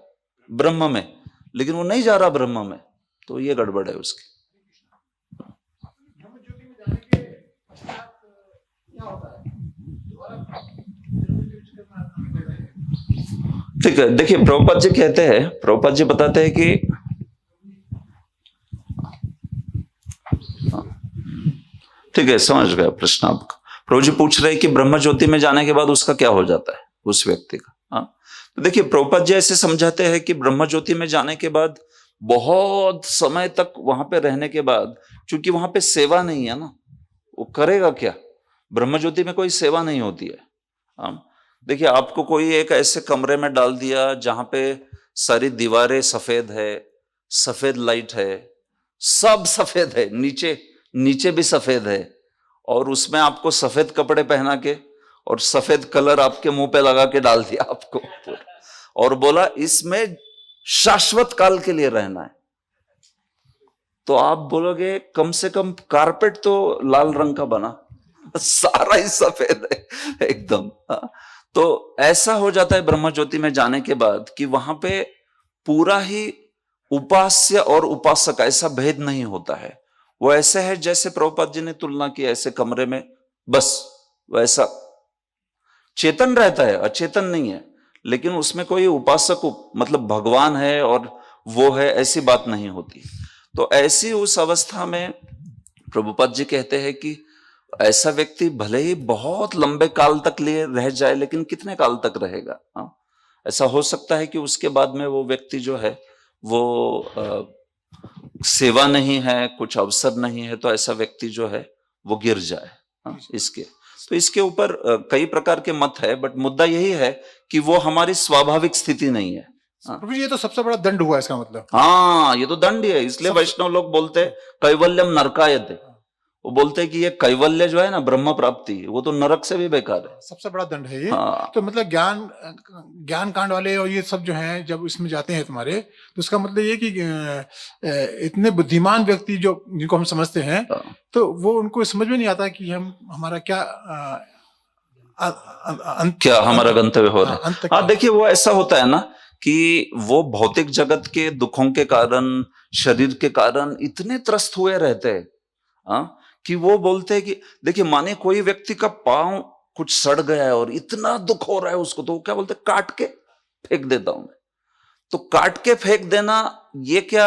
ब्रह्म में, लेकिन वो नहीं जा रहा ब्रह्म में, तो ये गड़बड़ है उसकी। ठीक है, देखिए प्रभुपाद जी कहते हैं, प्रभुपाद जी बताते हैं कि ठीक है, समझ गया प्रश्न आपका। प्रभु जी पूछ रहे हैं कि ब्रह्म ज्योति में जाने के बाद उसका क्या हो जाता है उस व्यक्ति का। हाँ, तो देखिए प्रभुपाद जी ऐसे समझाते हैं कि ब्रह्म ज्योति में जाने के बाद बहुत समय तक वहां पे रहने के बाद, चूंकि वहां पे सेवा नहीं है ना, वो करेगा क्या? ब्रह्म ज्योति में कोई सेवा नहीं होती है। हाँ, देखिए आपको कोई एक ऐसे कमरे में डाल दिया जहां पे सारी दीवारें सफेद है, सफेद लाइट है, सब सफेद है, नीचे भी सफेद है, और उसमें आपको सफेद कपड़े पहना के और सफेद कलर आपके मुंह पे लगा के डाल दिया आपको, और बोला इसमें शाश्वत काल के लिए रहना है, तो आप बोलोगे कम से कम कारपेट तो लाल रंग का बना, सारा ही सफेद है एकदम। हाँ, तो ऐसा हो जाता है ब्रह्म ज्योति में जाने के बाद कि वहां पे पूरा ही उपास्य और उपासक ऐसा भेद नहीं होता है। वो ऐसे है जैसे प्रभुपाद जी ने तुलना की, ऐसे कमरे में बस वैसा चेतन रहता है, अचेतन नहीं है, लेकिन उसमें कोई उपासक मतलब भगवान है और वो है, ऐसी बात नहीं होती। तो ऐसी उस अवस्था में प्रभुपाद जी कहते हैं कि ऐसा व्यक्ति भले ही बहुत लंबे काल तक लिए रह जाए, लेकिन कितने काल तक रहेगा? हाँ, ऐसा हो सकता है कि उसके बाद में वो व्यक्ति जो है वो सेवा नहीं है, कुछ अवसर नहीं है, तो ऐसा व्यक्ति जो है वो गिर जाए। हाँ, तो इसके ऊपर कई प्रकार के मत है, बट मुद्दा यही है कि वो हमारी स्वाभाविक स्थिति नहीं है। हाँ, प्रभु जी ये तो सबसे बड़ा दंड हुआ इसका मतलब। हाँ, ये तो दंड ही है, इसलिए वैष्णव लोग बोलते हैं कैवल्यम नरकायते। वो बोलते हैं कि ये कैवल्य जो है ना, ब्रह्म प्राप्ति, वो तो नरक से भी बेकार है। सबसे बड़ा दंड है ये। हाँ। तो मतलब ज्ञान कांड वाले और ये सब जो हैं, जब इसमें जाते हैं तुम्हारे, तो उसका मतलब ये कि इतने बुद्धिमान व्यक्ति जो जिनको हम समझते हैं, हाँ। तो वो उनको समझ में नहीं आता कि हमारा क्या क्या हमारा गंतव्य हो रहा है। अंत हाँ, देखिए वो ऐसा होता है ना कि वो भौतिक जगत के दुखों के कारण, शरीर के कारण इतने त्रस्त हुए रहते हैं। हाँ, कि वो बोलते हैं कि देखिए माने कोई व्यक्ति का पांव कुछ सड़ गया है और इतना दुख हो रहा है उसको, तो वो क्या बोलते हैं, काट के फेंक देता हूं मैं। तो काट के फेंक देना ये क्या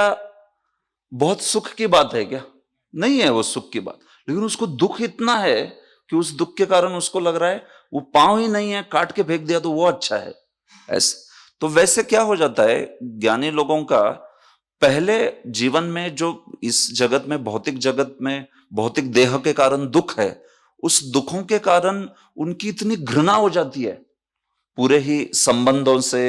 बहुत सुख की बात है क्या? नहीं है वो सुख की बात, लेकिन उसको दुख इतना है कि उस दुख के कारण उसको लग रहा है वो पांव ही नहीं है, काट के फेंक दिया तो वो अच्छा है। ऐसे तो वैसे क्या हो जाता है, ज्ञानी लोगों का पहले जीवन में जो इस जगत में, भौतिक जगत में भौतिक देह के कारण दुख है, उस दुखों के कारण उनकी इतनी घृणा हो जाती है पूरे ही संबंधों से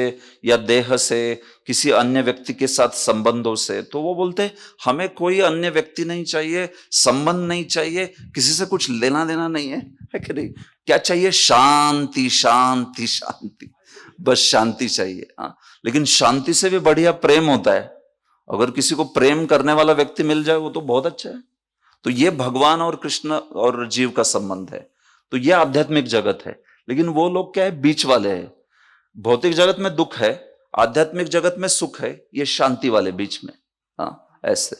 या देह से, किसी अन्य व्यक्ति के साथ संबंधों से, तो वो बोलते हैं हमें कोई अन्य व्यक्ति नहीं चाहिए, संबंध नहीं चाहिए, किसी से कुछ लेना देना नहीं है कि नहीं? क्या चाहिए? शांति शांति शांति, बस शांति चाहिए। हाँ, लेकिन शांति से भी बढ़िया प्रेम होता है। अगर किसी को प्रेम करने वाला व्यक्ति मिल जाए वो तो बहुत अच्छा है। तो ये भगवान और कृष्ण और जीव का संबंध है, तो ये आध्यात्मिक जगत है। लेकिन वो लोग क्या है, बीच वाले हैं। भौतिक जगत में दुख है, आध्यात्मिक जगत में सुख है, ये शांति वाले बीच में। हाँ, ऐसे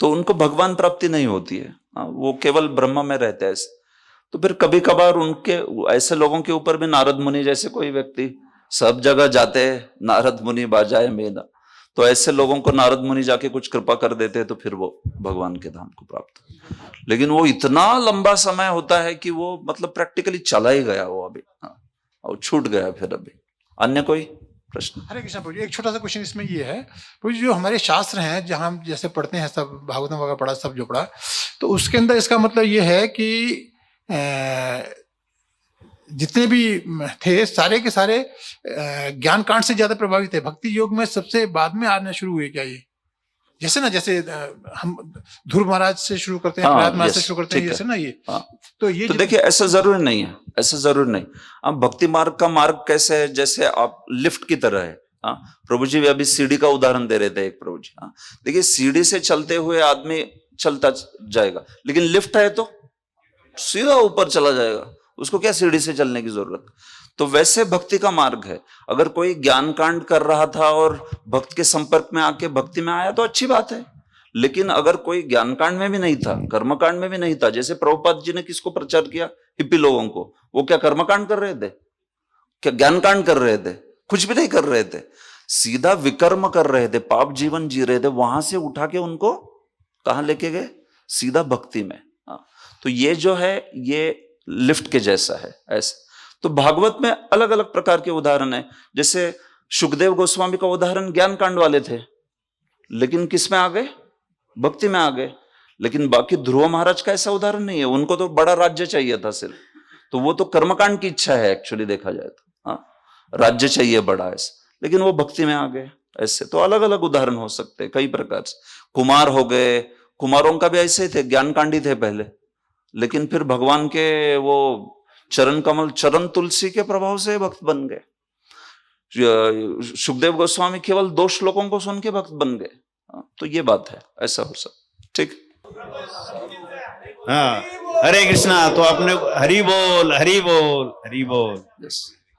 तो उनको भगवान प्राप्ति नहीं होती है। हाँ, वो केवल ब्रह्म में रहते हैं। तो फिर कभी कभार उनके ऐसे लोगों के ऊपर भी नारद मुनि जैसे कोई व्यक्ति, सब जगह जाते हैं नारद मुनि बाजाए मेना, तो ऐसे लोगों को नारद मुनि जाके कुछ कृपा कर देते हैं, तो फिर वो भगवान के धाम को प्राप्त। लेकिन वो इतना लंबा समय होता है कि वो मतलब प्रैक्टिकली चला ही गया वो अभी। हाँ, और छूट गया फिर अभी। अन्य कोई प्रश्न? हरे कृष्ण प्रभु जी, एक छोटा सा क्वेश्चन इसमें ये है प्रभु जी, जो हमारे शास्त्र हैं जहाँ हम जैसे पढ़ते हैं, सब भागवतम वगैरह पढ़ा, सब जो पढ़ा, तो उसके अंदर इसका मतलब ये है कि जितने भी थे सारे के सारे ज्ञान कांड से ज्यादा प्रभावित है, भक्ति योग में सबसे बाद में आना शुरू हुए क्या ये? जैसे ना जैसे हम ध्रुव महाराज से शुरू करते हैं, हाँ, प्रहलाद महाराज से yes, शुरू करते हैं, ठीक है। जैसे ना ये हाँ। तो ये तो जो- देखिए ऐसा जरूरी नहीं है, ऐसा जरूरी नहीं। अब भक्ति मार्ग का मार्ग कैसे है, जैसे आप लिफ्ट की तरह है। हाँ, प्रभु जी अभी सीढ़ी का उदाहरण दे रहे थे एक प्रभु जी। हाँ, देखिए सीढ़ी से चलते हुए आदमी चलता जाएगा, लेकिन लिफ्ट है तो सीधा ऊपर चला जाएगा, उसको क्या सीढ़ी से चलने की जरूरत। तो वैसे भक्ति का मार्ग है। अगर कोई ज्ञान कांड कर रहा था और भक्त के संपर्क में आके भक्ति में आया तो अच्छी बात है, लेकिन अगर कोई ज्ञान कांड में भी नहीं था, कर्म कांड में भी नहीं था, जैसे प्रभुपाद जी ने किसको प्रचार किया, हिप्पी लोगों को, वो क्या कर्म कांड कर रहे थे, क्या ज्ञान कांड कर रहे थे, कुछ भी नहीं कर रहे थे, सीधा विकर्म कर रहे थे, पाप जीवन जी रहे थे। वहां से उठा के उनको कहां लेके गए, सीधा भक्ति में। तो ये जो है ये लिफ्ट के जैसा है। ऐसे तो भागवत में अलग अलग प्रकार के उदाहरण है। जैसे सुखदेव गोस्वामी का उदाहरण ज्ञान कांड वाले थे, लेकिन किस में आ गए, भक्ति में आ गए। लेकिन बाकी ध्रुव महाराज का ऐसा उदाहरण नहीं है, उनको तो बड़ा राज्य चाहिए था सिर्फ, तो वो तो कर्मकांड की इच्छा है एक्चुअली देखा जाए तो। हाँ, राज्य चाहिए बड़ा ऐसे, लेकिन वो भक्ति में आ गए। ऐसे तो अलग अलग उदाहरण हो सकते हैं कई प्रकार से। कुमार हो गए, कुमारों का भी ऐसे थे, ज्ञान कांडी थे पहले, लेकिन फिर भगवान के वो चरण कमल, चरण तुलसी के प्रभाव से भक्त बन गए। सुखदेव गोस्वामी केवल 2 श्लोकों को सुन के भक्त बन गए। तो ये बात है, ऐसा हो सकता। ठीक, हाँ, हरे कृष्णा। तो आपने हरि बोल, हरि बोल, हरि बोल। यस।